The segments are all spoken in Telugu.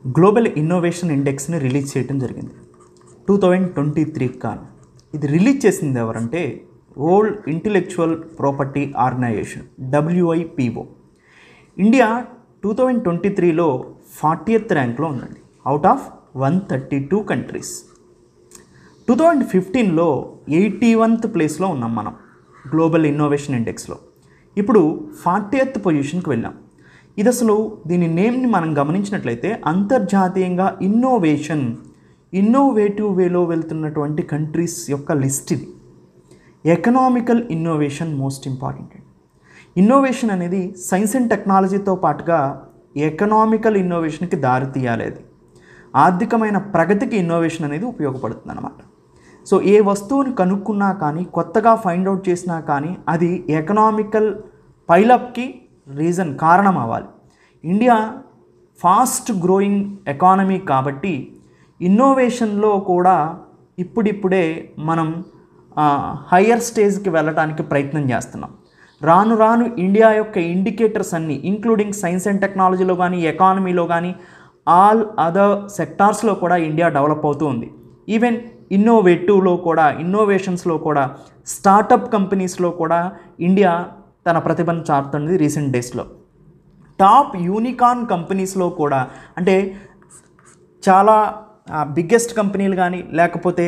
గ్లోబల్ ఇన్నోవేషన్ ఇండెక్స్ని రిలీజ్ చేయడం జరిగింది 2023 కాను. ఇది రిలీజ్ చేసింది ఎవరంటే world intellectual property organization WIPO. India 2023లో 40th ర్యాంక్లో ఉందండి అవుట్ ఆఫ్ 132 కంట్రీస్. 2015లో 81th ప్లేస్లో ఉన్నాం మనం గ్లోబల్ ఇన్నోవేషన్ ఇండెక్స్లో. ఇప్పుడు 40th పొజిషన్కి వెళ్ళాం. ఇది అసలు దీని నేమ్ని మనం గమనించినట్లయితే అంతర్జాతీయంగా ఇన్నోవేటివ్ వేలో వెళ్తున్నటువంటి కంట్రీస్ యొక్క లిస్ట్ ఇది. Economical innovation most important. Innovation అనేది సైన్స్ అండ్ టెక్నాలజీతో పాటుగా ఎకనామికల్ ఇన్నోవేషన్కి దారి తీయాలి. అది ఆర్థికమైన ప్రగతికి ఇన్నోవేషన్ అనేది ఉపయోగపడుతుంది అన్నమాట. సో ఏ వస్తువుని కనుక్కున్నా కానీ కొత్తగా ఫైండ్ అవుట్ చేసినా కానీ అది ఎకనామికల్ పైలప్కి కారణం అవ్వాలి. ఇండియా ఫాస్ట్ గ్రోయింగ్ ఎకానమీ కాబట్టి ఇన్నోవేషన్లో కూడా ఇప్పుడిప్పుడే మనం హయ్యర్ స్టేజ్కి వెళ్ళడానికి ప్రయత్నం చేస్తున్నాం. రాను రాను ఇండియా యొక్క ఇండికేటర్స్ అన్నీ ఇంక్లూడింగ్ సైన్స్ అండ్ టెక్నాలజీలో కానీ ఎకానమీలో కానీ ఆల్ అదర్ సెక్టార్స్లో కూడా ఇండియా డెవలప్ అవుతూ ఉంది. ఈవెన్ ఇన్నోవేషన్స్లో కూడా స్టార్టప్ కంపెనీస్లో కూడా ఇండియా తన ప్రతిభను చాటుతుంది. రీసెంట్ డేస్లో టాప్ యూనికార్న్ కంపెనీస్లో కూడా, అంటే చాలా బిగ్గెస్ట్ కంపెనీలు కానీ లేకపోతే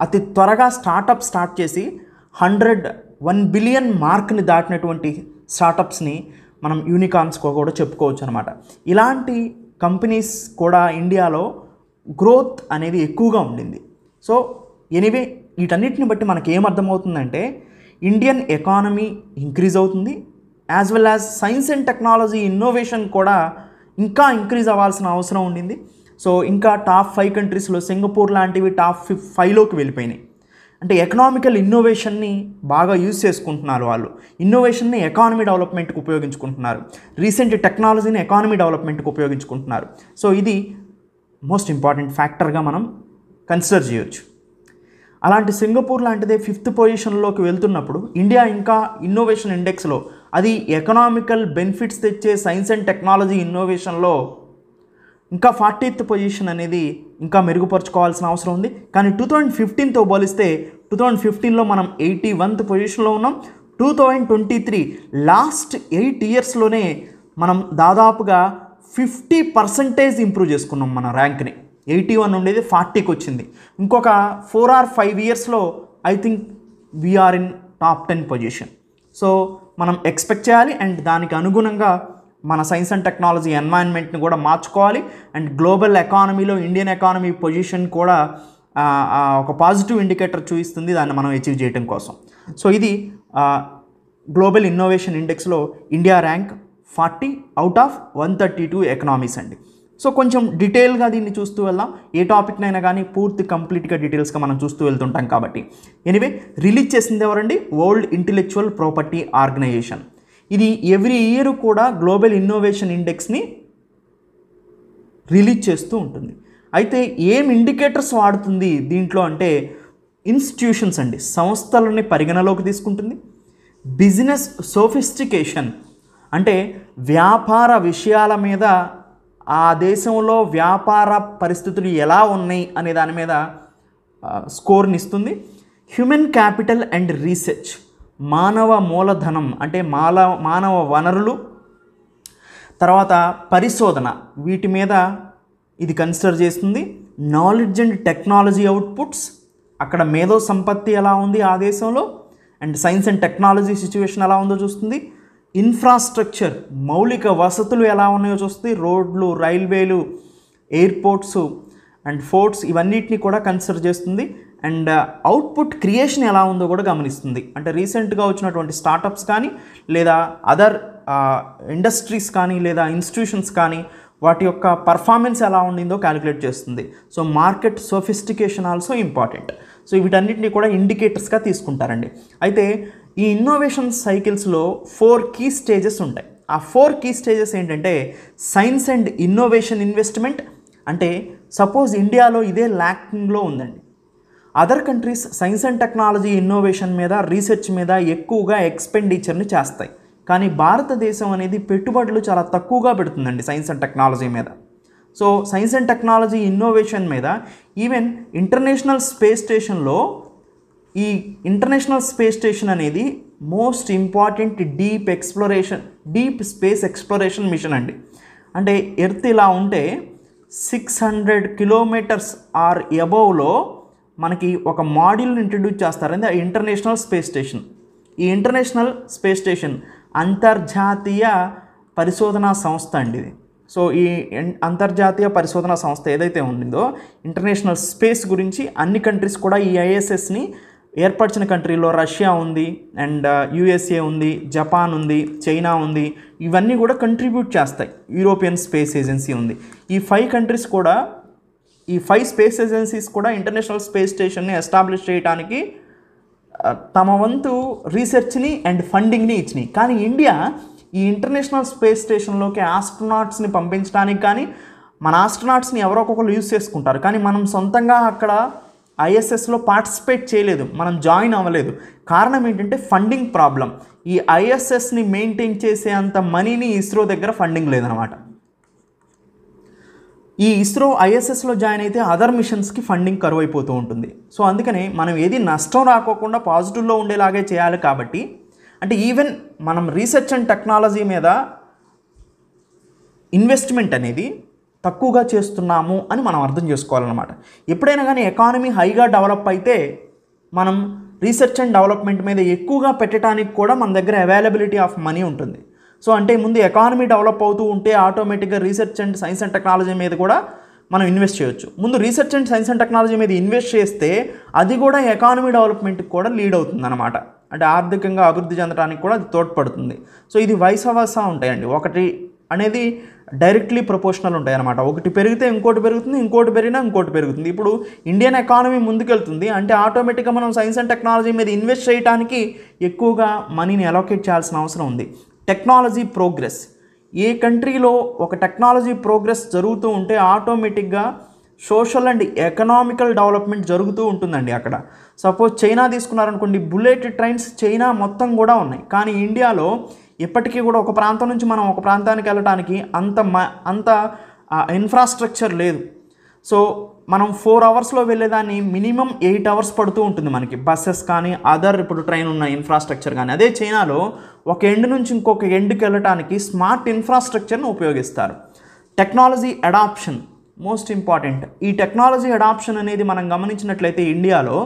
అతి త్వరగా స్టార్ట్ చేసి 1 బిలియన్ మార్క్ని దాటినటువంటి స్టార్టప్స్ని మనం యూనికార్న్స్గా కూడా చెప్పుకోవచ్చు అనమాట. ఇలాంటి కంపెనీస్ కూడా ఇండియాలో గ్రోత్ అనేది ఎక్కువగా ఉండింది. సో ఎనీవే వీటన్నిటిని బట్టి మనకి ఏమర్థమవుతుందంటే ఇండియన్ ఎకానమీ ఇంక్రీజ్ అవుతుంది, as well as science and technology innovation కూడా ఇంకా ఇంక్రీజ్ అవ్వాల్సిన అవసరం ఉండింది. సో ఇంకా టాప్ 5 కంట్రీస్లో సింగపూర్ లాంటివి టాప్ 5లోకి వెళ్ళిపోయినాయి. అంటే ఎకనామికల్ ఇన్నోవేషన్ని బాగా యూజ్ చేసుకుంటున్నారు వాళ్ళు. ఇన్నోవేషన్ని ఎకానమీ డెవలప్మెంట్కి ఉపయోగించుకుంటున్నారు, రీసెంట్ టెక్నాలజీని ఎకానమీ డెవలప్మెంట్కి ఉపయోగించుకుంటున్నారు. సో ఇది మోస్ట్ ఇంపార్టెంట్ ఫ్యాక్టర్గా మనం కన్సిడర్ చేయొచ్చు. అలాంటి సింగపూర్ లాంటిదే 5th పొజిషన్లోకి వెళ్తున్నప్పుడు ఇండియా ఇంకా ఇన్నోవేషన్ ఇండెక్స్లో, అది ఎకనామికల్ బెనిఫిట్స్ తెచ్చే సైన్స్ అండ్ టెక్నాలజీ ఇన్నోవేషన్లో ఇంకా 40th పొజిషన్ అనేది ఇంకా మెరుగుపరుచుకోవాల్సిన అవసరం ఉంది. కానీ 2015తో పోలిస్తే 2015లో మనం 81th పొజిషన్లో ఉన్నాం. 2023 లాస్ట్ 8 ఇయర్స్లోనే మనం దాదాపుగా 50% ఇంప్రూవ్ చేసుకున్నాం మన ర్యాంక్ని. 81 ఉండేది 40కి వచ్చింది. ఇంకొక 4 or 5 ఇయర్స్లో I think we're in top 10 position. So మనం ఎక్స్పెక్ట్ చేయాలి అండ్ దానికి అనుగుణంగా మన సైన్స్ అండ్ టెక్నాలజీ ఎన్వైరన్మెంట్ని కూడా మార్చుకోవాలి. అండ్ గ్లోబల్ ఎకానమీలో ఇండియన్ ఎకానమీ పొజిషన్ కూడా ఒక పాజిటివ్ ఇండికేటర్ చూపిస్తుంది దాన్ని మనం అచీవ్ చేయడం కోసం. సో ఇది గ్లోబల్ ఇన్నోవేషన్ ఇండెక్స్లో India rank 40 out of 132 economies అండి. సో కొంచెం డీటెయిల్గా దీన్ని చూస్తూ వెళ్దాం. ఏ టాపిక్నైనా కానీ పూర్తి కంప్లీట్గా డీటెయిల్స్గా మనం చూస్తూ వెళ్తుంటాం కాబట్టి. ఎనీవే రిలీజ్ చేసింది ఎవరండి? World intellectual property organization. ఇది ఎవ్రీ ఇయర్ కూడా గ్లోబల్ ఇన్నోవేషన్ ఇండెక్స్ని రిలీజ్ చేస్తూ ఉంటుంది. అయితే ఏం ఇండికేటర్స్ వాడుతుంది దీంట్లో అంటే ఇన్స్టిట్యూషన్స్ అండి, సంస్థలని పరిగణలోకి తీసుకుంటుంది. బిజినెస్ సోఫిస్టికేషన్ అంటే వ్యాపార విషయాల మీద, ఆ దేశంలో వ్యాపార పరిస్థితులు ఎలా ఉన్నాయి అనే దాని మీద స్కోర్ని ఇస్తుంది. హ్యూమన్ క్యాపిటల్ అండ్ రీసెర్చ్, మానవ మూలధనం అంటే మానవ వనరులు, తర్వాత పరిశోధన, వీటి మీద ఇది కన్సిడర్ చేస్తుంది. నాలెడ్జ్ అండ్ టెక్నాలజీ అవుట్పుట్స్, అక్కడ మేధో సంపత్తి ఎలా ఉంది ఆ దేశంలో, and science and technology situation ఎలా ఉందో చూస్తుంది. ఇన్ఫ్రాస్ట్రక్చర్, మౌలిక వసతులు ఎలా ఉన్నాయో చూస్తుంది. రోడ్లు, రైల్వేలు, ఎయిర్పోర్ట్స్ అండ్ ఫోర్ట్స్, ఇవన్నిటిని కూడా కన్సిడర్ చేస్తుంది. అండ్ అవుట్పుట్ క్రియేషన్ ఎలా ఉందో కూడా గమనిస్తుంది. అంటే రీసెంట్గా వచ్చినటువంటి స్టార్టప్స్ కానీ లేదా అదర్ ఇండస్ట్రీస్ కానీ లేదా ఇన్స్టిట్యూషన్స్ కానీ వాటి యొక్క పర్ఫార్మెన్స్ ఎలా ఉండిందో క్యాలిక్యులేట్ చేస్తుంది. So market sophistication also important. So వీటన్నిటిని కూడా ఇండికేటర్స్గా తీసుకుంటారండి. అయితే ఈ ఇన్నోవేషన్ సైకిల్స్లో 4 కీ స్టేజెస్ ఉంటాయి. ఆ 4 కీ స్టేజెస్ ఏంటంటే సైన్స్ అండ్ ఇన్నోవేషన్ ఇన్వెస్ట్మెంట్, అంటే సపోజ్ ఇండియాలో ఇదే ల్యాకింగ్లో ఉందండి. Other countries science and technology innovation మీద, రీసెర్చ్ మీద ఎక్కువగా ఎక్స్పెండిచర్ని చేస్తాయి. కానీ భారతదేశం అనేది పెట్టుబడులు చాలా తక్కువగా పెడుతుందండి సైన్స్ అండ్ టెక్నాలజీ మీద. So science and technology innovation మీద ఈవెన్ ఇంటర్నేషనల్ స్పేస్ స్టేషన్లో ఈ ఇంటర్నేషనల్ స్పేస్ స్టేషన్ అనేది most important deep space exploration machine అండి. అంటే ఎర్త్ ఇలా ఉంటే 600 కిలోమీటర్స్ ఆర్ అబోవ్లో మనకి ఒక మాడ్యూల్ని ఇంట్రడ్యూస్ చేస్తారు, అది ఇంటర్నేషనల్ స్పేస్ స్టేషన్. ఈ ఇంటర్నేషనల్ స్పేస్ స్టేషన్ అంతర్జాతీయ పరిశోధనా సంస్థ అండి ఇది. సో ఈ అంతర్జాతీయ పరిశోధనా సంస్థ ఏదైతే ఉండిందో ఇంటర్నేషనల్ స్పేస్ గురించి అన్ని కంట్రీస్ కూడా ఈ ఐఎస్ఎస్ని ఏర్పరిచిన కంట్రీలో రష్యా ఉంది, అండ్ యుఎస్ఏ ఉంది, జపాన్ ఉంది, చైనా ఉంది, ఇవన్నీ కూడా కంట్రిబ్యూట్ చేస్తాయి. యూరోపియన్ స్పేస్ ఏజెన్సీ ఉంది. ఈ 5 కంట్రీస్ కూడా, ఈ 5 స్పేస్ ఏజెన్సీస్ కూడా ఇంటర్నేషనల్ స్పేస్ స్టేషన్ని ఎస్టాబ్లిష్ చేయడానికి తమ వంతు రీసెర్చ్ని అండ్ ఫండింగ్ని ఇచ్చినాయి. కానీ ఇండియా ఈ ఇంటర్నేషనల్ స్పేస్ స్టేషన్లోకి ఆస్ట్రోనాట్స్ని పంపించడానికి కానీ మన ఆస్ట్రోనాట్స్ని ఎవరో ఒకరు యూజ్ చేసుకుంటారు, కానీ మనం సొంతంగా అక్కడ ఐఎస్ఎస్లో పార్టిసిపేట్ చేయలేదు, మనం జాయిన్ అవ్వలేదు. కారణం ఏంటంటే ఫండింగ్ ప్రాబ్లం. ఈ ఐఎస్ఎస్ని మెయింటైన్ చేసే అంత మనీని ఇస్రో దగ్గర ఫండింగ్ లేదనమాట. ఈ ఇస్రో ఐఎస్ఎస్లో జాయిన్ అయితే అదర్ మిషన్స్కి ఫండింగ్ కరువు అయిపోతూ ఉంటుంది. సో అందుకనే మనం ఏది నష్టం రాకోకుండా పాజిటివ్లో ఉండేలాగే చేయాలి. కాబట్టి అంటే ఈవెన్ మనం రీసెర్చ్ అండ్ టెక్నాలజీ మీద ఇన్వెస్ట్మెంట్ అనేది తక్కువగా చేస్తున్నాము అని మనం అర్థం చేసుకోవాలన్నమాట. ఎప్పుడైనా కానీ ఎకానమీ హైగా డెవలప్ అయితే మనం రీసెర్చ్ అండ్ డెవలప్మెంట్ మీద ఎక్కువగా పెట్టడానికి కూడా మన దగ్గర అవైలబిలిటీ ఆఫ్ మనీ ఉంటుంది. సో అంటే ముందు ఎకానమీ డెవలప్ అవుతూ ఉంటే ఆటోమేటిక్గా research and science and technology మీద కూడా మనం ఇన్వెస్ట్ చేయొచ్చు. ముందు research and science and technology మీద ఇన్వెస్ట్ చేస్తే అది కూడా ఎకానమీ డెవలప్మెంట్కి కూడా లీడ్ అవుతుంది అనమాట. అంటే ఆర్థికంగా అభివృద్ధి చెందడానికి కూడా అది తోడ్పడుతుంది. సో ఇది వైసవర్సా ఉంటాయండి. ఒకటి అనేది డైరెక్ట్లీ ప్రపోర్షనల్ ఉంటాయి అనమాట. ఒకటి పెరిగితే ఇంకోటి పెరుగుతుంది, ఇంకోటి పెరిగినా ఇంకోటి పెరుగుతుంది. ఇప్పుడు ఇండియన్ ఎకానమీ ముందుకెళ్తుంది అంటే ఆటోమేటిక్గా మనం సైన్స్ అండ్ టెక్నాలజీ మీద ఇన్వెస్ట్ చేయడానికి ఎక్కువగా మనీని అలోకేట్ చేయాల్సిన అవసరం ఉంది. టెక్నాలజీ ప్రోగ్రెస్, ఏ కంట్రీలో ఒక టెక్నాలజీ ప్రోగ్రెస్ జరుగుతూ ఉంటే ఆటోమేటిక్గా సోషల్ అండ్ ఎకనామికల్ డెవలప్మెంట్ జరుగుతూ ఉంటుందండి. అక్కడ సపోజ్ చైనా తీసుకున్నారనుకోండి, బుల్లెట్ ట్రైన్స్ చైనా మొత్తం కూడా ఉన్నాయి. కానీ ఇండియాలో ఇప్పటికీ కూడా ఒక ప్రాంతం నుంచి మనం ఒక ప్రాంతానికి వెళ్ళడానికి అంత ఇన్ఫ్రాస్ట్రక్చర్ లేదు. సో మనం 4 అవర్స్లో వెళ్ళేదాన్ని మినిమం 8 అవర్స్ పడుతూ ఉంటుంది మనకి, బస్సెస్ కానీ అదర్ ఇప్పుడు ట్రైన్ ఉన్న ఇన్ఫ్రాస్ట్రక్చర్ కానీ. అదే చైనాలో ఒక ఎండ్ నుంచి ఇంకొక ఎండ్కి వెళ్ళటానికి స్మార్ట్ ఇన్ఫ్రాస్ట్రక్చర్ను ఉపయోగిస్తారు. Technology adoption most important. ఈ టెక్నాలజీ అడాప్షన్ అనేది మనం గమనించినట్లయితే ఇండియాలో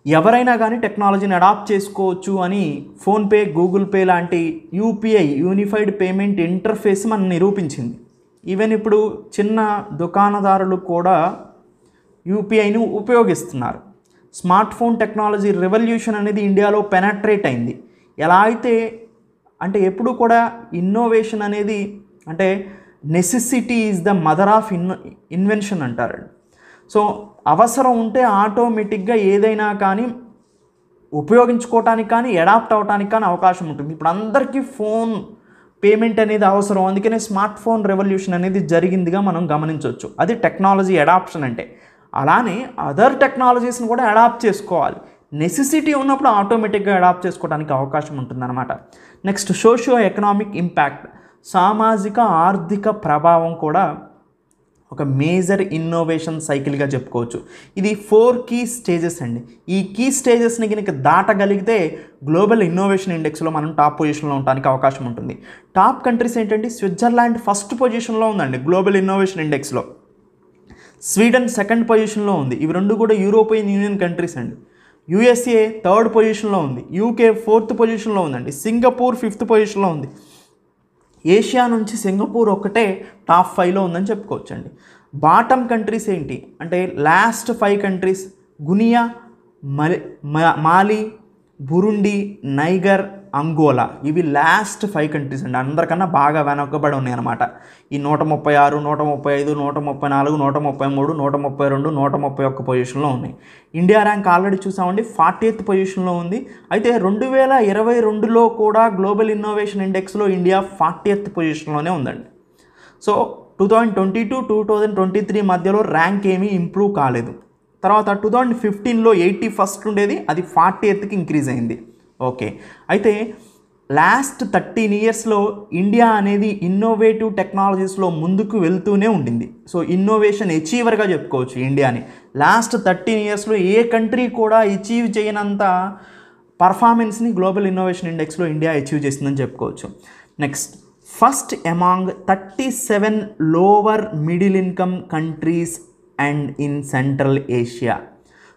ఎవరైనా కానీ టెక్నాలజీని అడాప్ట్ చేసుకోవచ్చు అని ఫోన్పే, గూగుల్ పే లాంటి యూపీఐ యూనిఫైడ్ పేమెంట్ ఇంటర్ఫేస్ మనం నిరూపించింది. ఈవెన్ ఇప్పుడు చిన్న దుకాణదారులు కూడా యూపీఐని ఉపయోగిస్తున్నారు. స్మార్ట్ ఫోన్ టెక్నాలజీ రెవల్యూషన్ అనేది ఇండియాలో పెనట్రేట్ అయింది. ఎలా అయితే అంటే ఎప్పుడు కూడా ఇన్నోవేషన్ అనేది అంటే necessity is the mother of invention అంటారు. సో అవసరం ఉంటే ఆటోమేటిక్గా ఏదైనా కానీ ఉపయోగించుకోవటానికి కానీ అడాప్ట్ అవ్వటానికి కానీ అవకాశం ఉంటుంది. ఇప్పుడు అందరికీ ఫోన్ పేమెంట్ అనేది అవసరం, అందుకనే స్మార్ట్ ఫోన్ రెవల్యూషన్ అనేది జరిగిందిగా మనం గమనించవచ్చు. అది టెక్నాలజీ అడాప్షన్ అంటే. అలానే అదర్ టెక్నాలజీస్ని కూడా అడాప్ట్ చేసుకోవాలి. నెసెసిటీ ఉన్నప్పుడు ఆటోమేటిక్గా అడాప్ట్ చేసుకోవడానికి అవకాశం ఉంటుందన్నమాట. నెక్స్ట్ సోషియో ఎకనామిక్ ఇంపాక్ట్, సామాజిక ఆర్థిక ప్రభావం కూడా ఒక మేజర్ ఇన్నోవేషన్ సైకిల్గా చెప్పుకోవచ్చు. ఇది 4 కీ స్టేజెస్ అండి. ఈ కీ స్టేజెస్ని కనుక దాటగలిగితే గ్లోబల్ ఇన్నోవేషన్ ఇండెక్స్లో మనం టాప్ పొజిషన్లో ఉండడానికి అవకాశం ఉంటుంది. టాప్ కంట్రీస్ ఏంటంటే స్విట్జర్లాండ్ ఫస్ట్ పొజిషన్లో ఉందండి గ్లోబల్ ఇన్నోవేషన్ ఇండెక్స్లో. స్వీడన్ సెకండ్ పొజిషన్లో ఉంది. ఇవి రెండు కూడా యూరోపియన్ యూనియన్ కంట్రీస్ అండి. యుఎస్ఏ థర్డ్ పొజిషన్లో ఉంది. యూకే 4th పొజిషన్లో ఉందండి. సింగపూర్ 5th పొజిషన్లో ఉంది. ఏషియా నుంచి సింగపూర్ ఒక్కటే టాప్ 5లో ఉందని చెప్పుకోవచ్చండి. బాటమ్ కంట్రీస్ ఏంటి అంటే లాస్ట్ 5 కంట్రీస్ గునియా, మాలి, బురుండి, నైగర్, అంగోలా, ఇవి లాస్ట్ 5 కంట్రీస్ అండి. అందరికన్నా బాగా వెనకబడి ఉన్నాయి అన్నమాట. ఈ 136, 135, 134, 133, 132, 131 పొజిషన్లో ఉన్నాయి. ఇండియా ర్యాంక్ ఆల్రెడీ చూసామండి 40th పొజిషన్లో ఉంది. అయితే 2022లో కూడా గ్లోబల్ ఇన్నోవేషన్ ఇండెక్స్లో ఇండియా 40th పొజిషన్లోనే ఉందండి. సో 2022, 2023 మధ్యలో ర్యాంక్ ఏమీ ఇంప్రూవ్ కాలేదు. తర్వాత 2015లో 81st ఉండేది, అది 40thకి ఇంక్రీజ్ అయింది. ఓకే, అయితే లాస్ట్ 13 ఇయర్స్లో ఇండియా అనేది ఇన్నోవేటివ్ టెక్నాలజీస్లో ముందుకు వెళ్తూనే ఉండింది. సో ఇన్నోవేషన్ అచీవర్గా చెప్పుకోవచ్చు ఇండియాని. లాస్ట్ 13 ఇయర్స్లో ఏ కంట్రీ కూడా అచీవ్ చేయనంత పర్ఫార్మెన్స్ని గ్లోబల్ ఇన్నోవేషన్ ఇండెక్స్లో ఇండియా అచీవ్ చేసిందని చెప్పుకోవచ్చు. Next, first among 37 lower middle income countries and in central Asia.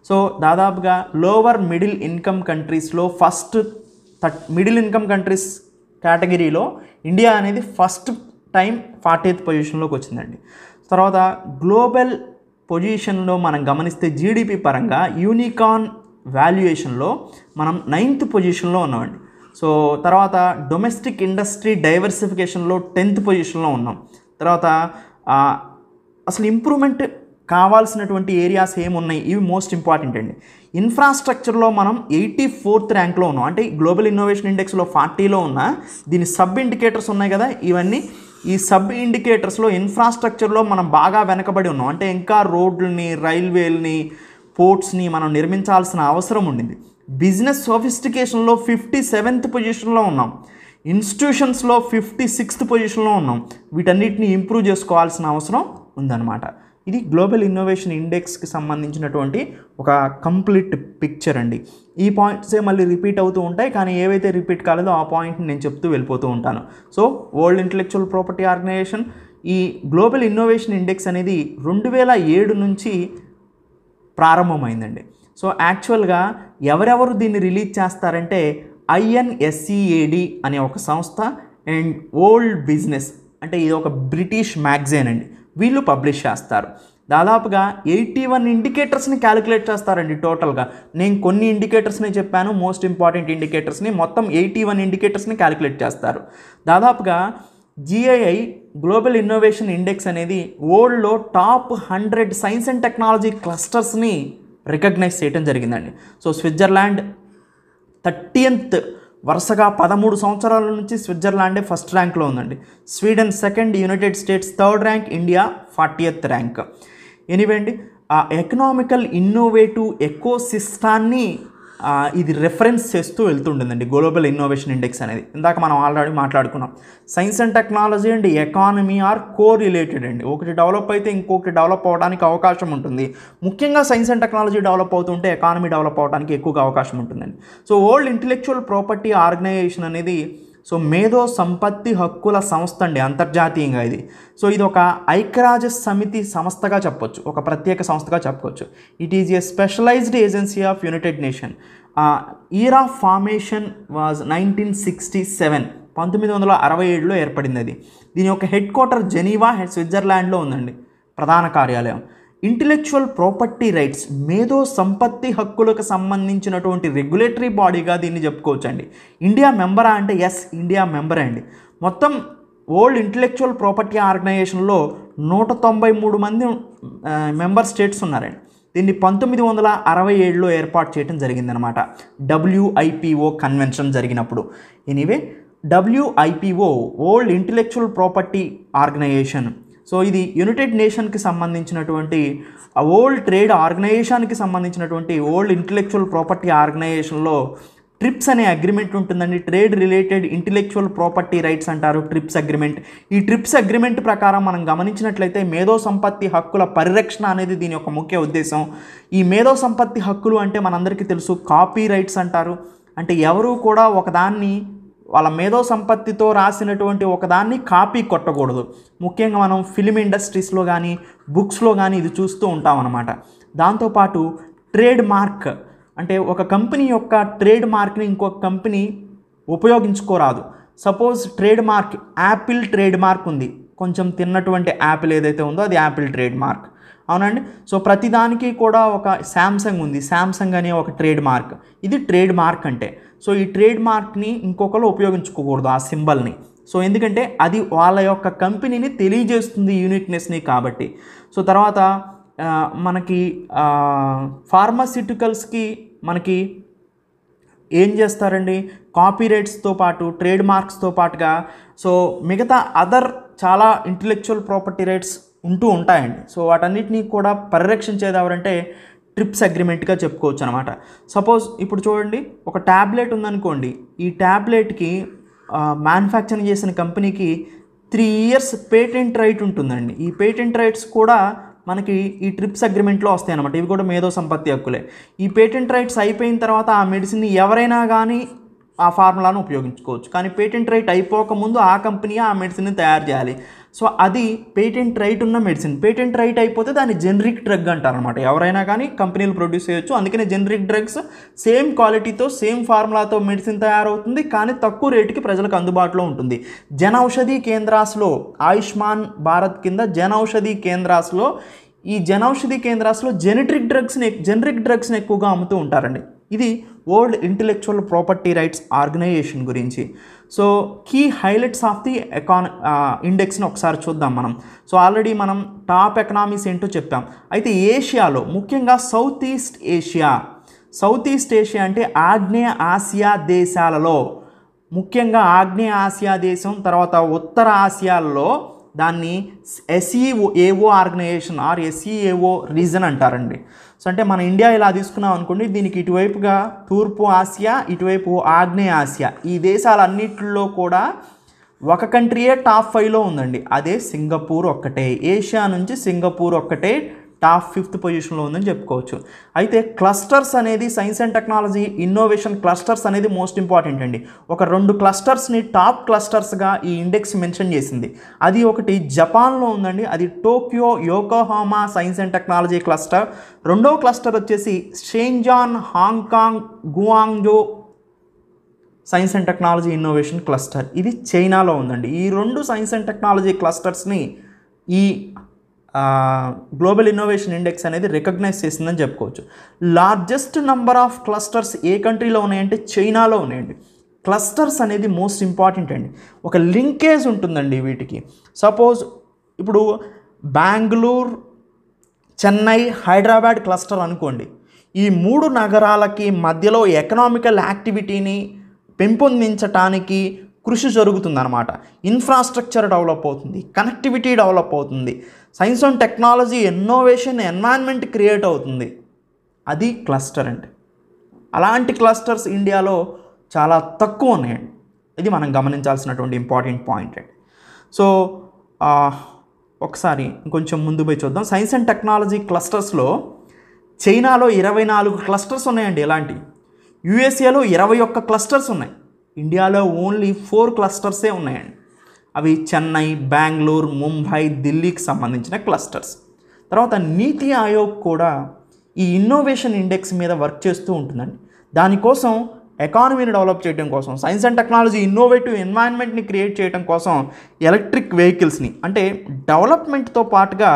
So దాదాపుగా లోవర్ మిడిల్ ఇన్కమ్ కంట్రీస్లో ఫస్ట్ మిడిల్ ఇన్కమ్ కంట్రీస్ కేటగిరీలో ఇండియా అనేది ఫస్ట్ టైం 40th పొజిషన్లోకి వచ్చిందండి. తర్వాత గ్లోబల్ పొజిషన్లో మనం గమనిస్తే జీడిపి పరంగా యూనికార్న్ వాల్యుయేషన్లో మనం 9th పొజిషన్లో ఉన్నామండి. సో తర్వాత డొమెస్టిక్ ఇండస్ట్రీ డైవర్సిఫికేషన్లో 10th పొజిషన్లో ఉన్నాం. తర్వాత అసలు ఇంప్రూవ్మెంట్ కావాల్సినటువంటి ఏరియాస్ ఏమున్నాయి, ఇవి మోస్ట్ ఇంపార్టెంట్ అండి. ఇన్ఫ్రాస్ట్రక్చర్లో మనం 84th ర్యాంక్లో ఉన్నాం. అంటే గ్లోబల్ ఇన్నోవేషన్ ఇండెక్స్లో 40లో ఉన్న దీని సబ్ ఇండికేటర్స్ ఉన్నాయి కదా, ఇవన్నీ ఈ సబ్ ఇండికేటర్స్లో ఇన్ఫ్రాస్ట్రక్చర్లో మనం బాగా వెనకబడి ఉన్నాం. అంటే ఇంకా రోడ్లని, రైల్వేలని, పోర్ట్స్ని మనం నిర్మించాల్సిన అవసరం ఉండింది. బిజినెస్ సోఫిస్టికేషన్లో 57th పొజిషన్లో ఉన్నాం. ఇన్స్టిట్యూషన్స్లో 56th పొజిషన్లో ఉన్నాం. వీటన్నిటిని ఇంప్రూవ్ చేసుకోవాల్సిన అవసరం ఉందన్నమాట. ఇది గ్లోబల్ ఇన్నోవేషన్ ఇండెక్స్కి సంబంధించినటువంటి ఒక కంప్లీట్ పిక్చర్ అండి. ఈ పాయింట్సే మళ్ళీ రిపీట్ అవుతూ ఉంటాయి, కానీ ఏవైతే రిపీట్ కాలేదో ఆ పాయింట్ని నేను చెప్తూ వెళ్ళిపోతూ ఉంటాను. So world intellectual property organization ఈ గ్లోబల్ ఇన్నోవేషన్ ఇండెక్స్ అనేది 2007 నుంచి ప్రారంభమైందండి. సో యాక్చువల్గా ఎవరెవరు దీన్ని రిలీజ్ చేస్తారంటే INSEAD అనే ఒక సంస్థ అండ్ వరల్డ్ బిజినెస్, అంటే ఇది ఒక బ్రిటిష్ మ్యాగజైన్ అండి, వీళ్ళు పబ్లిష్ చేస్తారు. దాదాపుగా 81 ఇండికేటర్స్ని క్యాలిక్యులేట్ చేస్తారండి టోటల్గా. నేను కొన్ని ఇండికేటర్స్ని చెప్పాను, మోస్ట్ ఇంపార్టెంట్ ఇండికేటర్స్ని, మొత్తం 81 ఇండికేటర్స్ని క్యాలిక్యులేట్ చేస్తారు. దాదాపుగా GII గ్లోబల్ ఇన్నోవేషన్ ఇండెక్స్ అనేది వరల్డ్లో టాప్ 100 సైన్స్ అండ్ టెక్నాలజీ క్లస్టర్స్ని రికగ్నైజ్ చేయడం జరిగిందండి. సో స్విట్జర్లాండ్ 30th, వరుసగా 13 సంవత్సరాల నుంచి స్విట్జర్లాండే ఫస్ట్ ర్యాంక్లో ఉందండి. Sweden second, United states third rank, India 40th rank. Anyway అండి, ఎకనామికల్ ఇన్నోవేటివ్ ఎకో సిస్టాన్ని ఇది రెఫరెన్స్ చేస్తూ వెళ్తుంటుందండి గ్లోబల్ ఇన్నోవేషన్ ఇండెక్స్ అనేది. ఇందాక మనం ఆల్రెడీ మాట్లాడుకున్నాం, science and technology and economy are co related అండి. ఒకటి డెవలప్ అయితే ఇంకొకటి డెవలప్ అవ్వడానికి అవకాశం ఉంటుంది. ముఖ్యంగా సైన్స్ అండ్ టెక్నాలజీ డెవలప్ అవుతుంటే ఎకానమీ డెవలప్ అవ్వడానికి ఎక్కువగా అవకాశం ఉంటుందండి. So world intellectual property organization అనేది సో మేధో సంపత్తి హక్కుల సంస్థ అండి, అంతర్జాతీయంగా ఇది. సో ఇది ఒక ఐక్యరాజ్య సమితి సంస్థగా చెప్పొచ్చు, ఒక ప్రత్యేక సంస్థగా చెప్పుకోవచ్చు. It is a specialized agency of United Nation. Year of formation was 1967, 1967లో ఏర్పడింది అది. దీని యొక్క హెడ్ క్వార్టర్ జెనీవా, స్విట్జర్లాండ్లో ఉందండి ప్రధాన కార్యాలయం. ఇంటలెక్చువల్ ప్రాపర్టీ రైట్స్, మేధో సంపత్తి హక్కులకు సంబంధించినటువంటి రెగ్యులేటరీ బాడీగా దీన్ని చెప్పుకోవచ్చండి. ఇండియా మెంబరా అంటే ఎస్, ఇండియా మెంబరే అండి. మొత్తం వరల్డ్ ఇంటలెక్చువల్ ప్రాపర్టీ ఆర్గనైజేషన్లో 193 మంది మెంబర్ స్టేట్స్ ఉన్నారండి. దీన్ని 1967లో ఏర్పాటు చేయడం జరిగిందనమాట, WIPO కన్వెన్షన్ జరిగినప్పుడు. Anyway, WIPO world intellectual property organization. So ఇది యునైటెడ్ నేషన్కి సంబంధించినటువంటి వరల్డ్ ట్రేడ్ ఆర్గనైజేషన్కి సంబంధించినటువంటి వరల్డ్ ఇంటలెక్చువల్ ప్రాపర్టీ ఆర్గనైజేషన్లో ట్రిప్స్ అనే అగ్రిమెంట్ ఉంటుందండి. Trade related intellectual property rights అంటారు ట్రిప్స్ అగ్రిమెంట్. ఈ ట్రిప్స్ అగ్రిమెంట్ ప్రకారం మనం గమనించినట్లయితే మేధో సంపత్తి హక్కుల పరిరక్షణ అనేది దీని యొక్క ముఖ్య ఉద్దేశం. ఈ మేధో సంపత్తి హక్కులు అంటే మనందరికీ తెలుసు, కాపీ రైట్స్ అంటారు. అంటే ఎవరు కూడా ఒకదాన్ని వాళ్ళ మేధో సంపత్తితో రాసినటువంటి ఒకదాన్ని కాపీ కొట్టకూడదు. ముఖ్యంగా మనం ఫిలిం ఇండస్ట్రీస్లో కానీ బుక్స్లో కానీ ఇది చూస్తూ ఉంటాం అన్నమాట. దాంతోపాటు ట్రేడ్ మార్క్, అంటే ఒక కంపెనీ యొక్క ట్రేడ్ మార్క్ని ఇంకొక కంపెనీ ఉపయోగించుకోరాదు. Suppose trade mark, Apple trade mark ఉంది, కొంచెం తిన్నటువంటి యాపిల్ ఏదైతే ఉందో అది యాపిల్ ట్రేడ్ మార్క్, అవునండి. సో ప్రతిదానికి కూడా ఒక శాంసంగ్ ఉంది, శాంసంగ్ అనే ఒక ట్రేడ్ మార్క్, ఇది ట్రేడ్ మార్క్ అంటే. సో ఈ ట్రేడ్ మార్క్ని ఇంకొకరు ఉపయోగించుకోకూడదు ఆ సింబల్ని. సో ఎందుకంటే అది వాళ్ళ యొక్క కంపెనీని తెలియజేస్తుంది, యూనిక్నెస్ని కాబట్టి. సో తర్వాత మనకి ఫార్మాస్యూటికల్స్కి మనకి ఏం చేస్తారండి, కాపీరైట్స్తో పాటు ట్రేడ్ మార్క్స్తో పాటుగా సో మిగతా అదర్ చాలా ఇంటలెక్చువల్ ప్రాపర్టీ రైట్స్ ఉంటూ ఉంటాయండి. సో వాటన్నిటినీ కూడా పరిరక్షించేది ఎవరంటే ట్రిప్స్ అగ్రిమెంట్గా చెప్పుకోవచ్చు అనమాట. సపోజ్ ఇప్పుడు చూడండి, ఒక ట్యాబ్లెట్ ఉందనుకోండి, ఈ ట్యాబ్లెట్కి మ్యానుఫ్యాక్చరింగ్ చేసిన కంపెనీకి 3 years పేటెంట్ రైట్ ఉంటుందండి. ఈ పేటెంట్ రైట్స్ కూడా మనకి ఈ ట్రిప్స్ అగ్రిమెంట్లో వస్తాయి అన్నమాట. ఇవి కూడా మేధో సంపత్తి హక్కులే. ఈ పేటెంట్ రైట్స్ అయిపోయిన తర్వాత ఆ మెడిసిన్ని ఎవరైనా కానీ ఆ ఫార్ములాను ఉపయోగించుకోవచ్చు. కానీ పేటెంట్ రైట్ అయిపోకముందు ఆ కంపెనీ ఆ మెడిసిన్ని తయారు చేయాలి. సో అది పేటెంట్ రైట్ ఉన్న మెడిసిన్. పేటెంట్ రైట్ అయిపోతే దాన్ని జెనరిక్ డ్రగ్ అంటారనమాట. ఎవరైనా కానీ కంపెనీలు ప్రొడ్యూస్ చేయొచ్చు. అందుకనే జెనరిక్ డ్రగ్స్ సేమ్ క్వాలిటీతో సేమ్ ఫార్ములాతో మెడిసిన్ తయారవుతుంది, కానీ తక్కువ రేటుకి ప్రజలకు అందుబాటులో ఉంటుంది. జన ఔషధి కేంద్రాస్లో, ఆయుష్మాన్ భారత్ కింద జన ఔషధి కేంద్రాస్లో, ఈ జన ఔషధి కేంద్రాస్లో జెనరిక్ డ్రగ్స్ని ఎక్కువగా అమ్ముతూ ఉంటారండి. ఇది world intellectual property rights organization గురించి. So key highlights of the ఇండెక్స్ని ఒకసారి చూద్దాం మనం. సో ఆల్రెడీ మనం టాప్ ఎకనామీస్ ఏంటో చెప్పాం. అయితే ఏషియాలో ముఖ్యంగా సౌత్ ఈస్ట్ ఏషియా అంటే ఆగ్నేయ ఆసియా దేశాలలో, ముఖ్యంగా ఆగ్నేయ ఆసియా దేశం తర్వాత ఉత్తర ఆసియాలో దాన్ని SEAO organization or SEAO region అంటారండి. సో అంటే మన ఇండియా ఇలా తీసుకున్నాం అనుకోండి, దీనికి ఇటువైపుగా తూర్పు ఆసియా, ఇటువైపు ఆగ్నేయ ఆసియా, ఈ దేశాలన్నిటిలో కూడా ఒక కంట్రీయే టాప్ 5లో ఉందండి. అదే సింగపూర్ ఒక్కటే. ఏషియా నుంచి సింగపూర్ ఒక్కటే టాప్ 5th పొజిషన్లో ఉందని చెప్పుకోవచ్చు. అయితే క్లస్టర్స్ అనేది science and technology innovation clusters అనేది మోస్ట్ ఇంపార్టెంట్ అండి. ఒక 2 క్లస్టర్స్ని టాప్ క్లస్టర్స్గా ఈ ఇండెక్స్ మెన్షన్ చేసింది. అది ఒకటి జపాన్లో ఉందండి, అది Tokyo Yokohama science and technology cluster. రెండో క్లస్టర్ వచ్చేసి Shenzhen Hong Kong Guangzhou science and technology innovation cluster, ఇది చైనాలో ఉందండి. ఈ 2 సైన్స్ అండ్ టెక్నాలజీ క్లస్టర్స్ని ఈ గ్లోబల్ ఇన్నోవేషన్ ఇండెక్స్ అనేది రికగ్నైజ్ చేసిందని చెప్పుకోవచ్చు. లార్జెస్ట్ నంబర్ ఆఫ్ క్లస్టర్స్ ఏ కంట్రీలో ఉన్నాయంటే చైనాలో ఉన్నాయండి. క్లస్టర్స్ అనేది మోస్ట్ ఇంపార్టెంట్ అండి. ఒక లింకేజ్ ఉంటుందండి వీటికి. సపోజ్ ఇప్పుడు బెంగళూరు, చెన్నై, హైదరాబాద్ క్లస్టర్ అనుకోండి. ఈ 3 నగరాలకి మధ్యలో ఎకనామికల్ యాక్టివిటీని పెంపొందించడానికి కృషి జరుగుతుందన్నమాట. ఇన్ఫ్రాస్ట్రక్చర్ డెవలప్ అవుతుంది, కనెక్టివిటీ డెవలప్ అవుతుంది, science and technology innovation environment create అవుతుంది. అది క్లస్టర్ అంటే. అలాంటి క్లస్టర్స్ ఇండియాలో చాలా తక్కువ ఉన్నాయండి. ఇది మనం గమనించాల్సినటువంటి ఇంపార్టెంట్ పాయింట్ అండి. సో ఒకసారి ఇంకొంచెం ముందు పోయి చూద్దాం. సైన్స్ అండ్ టెక్నాలజీ క్లస్టర్స్లో చైనాలో 24 క్లస్టర్స్ ఉన్నాయండి ఇలాంటి. యూఎస్ఏలో 21 క్లస్టర్స్ ఉన్నాయి. ఇండియాలో ఓన్లీ 4 క్లస్టర్సే ఉన్నాయండి. అవి చెన్నై, బెంగళూరు, ముంబై, ఢిల్లీకి సంబంధించిన క్లస్టర్స్. తర్వాత నీతి ఆయోగ్ కూడా ఈ ఇన్నోవేషన్ ఇండెక్స్ మీద వర్క్ చేస్తూ ఉంటుందండి. దానికోసం ఎకానమీని డెవలప్ చేయడం కోసం, సైన్స్ అండ్ టెక్నాలజీ ఇన్నోవేటివ్ ఎన్వైరన్మెంట్ని క్రియేట్ చేయడం కోసం ఎలక్ట్రిక్ వెహికల్స్ని, అంటే డెవలప్మెంట్తో పాటుగా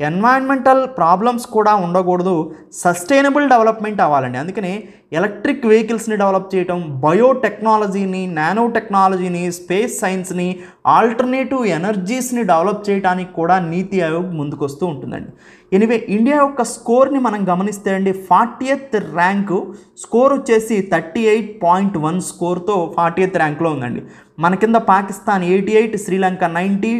ఎన్వైరన్మెంటల్ ప్రాబ్లమ్స్ కూడా ఉండకూడదు, సస్టైనబుల్ డెవలప్మెంట్ అవ్వాలండి. అందుకని ఎలక్ట్రిక్ వెహికల్స్ని డెవలప్ చేయటం, బయోటెక్నాలజీని, నానో టెక్నాలజీని, స్పేస్ సైన్స్ని, ఆల్టర్నేటివ్ ఎనర్జీస్ని డెవలప్ చేయడానికి కూడా నీతి ఆయోగ్ ముందుకొస్తూ ఉంటుందండి. ఎనివే ఇండియా యొక్క స్కోర్ని మనం గమనిస్తే అండి 40th ర్యాంకు స్కోర్ వచ్చేసి 38.1 స్కోర్తో 40th ర్యాంక్లో ఉందండి. మన కింద పాకిస్తాన్ 88, శ్రీలంక 90,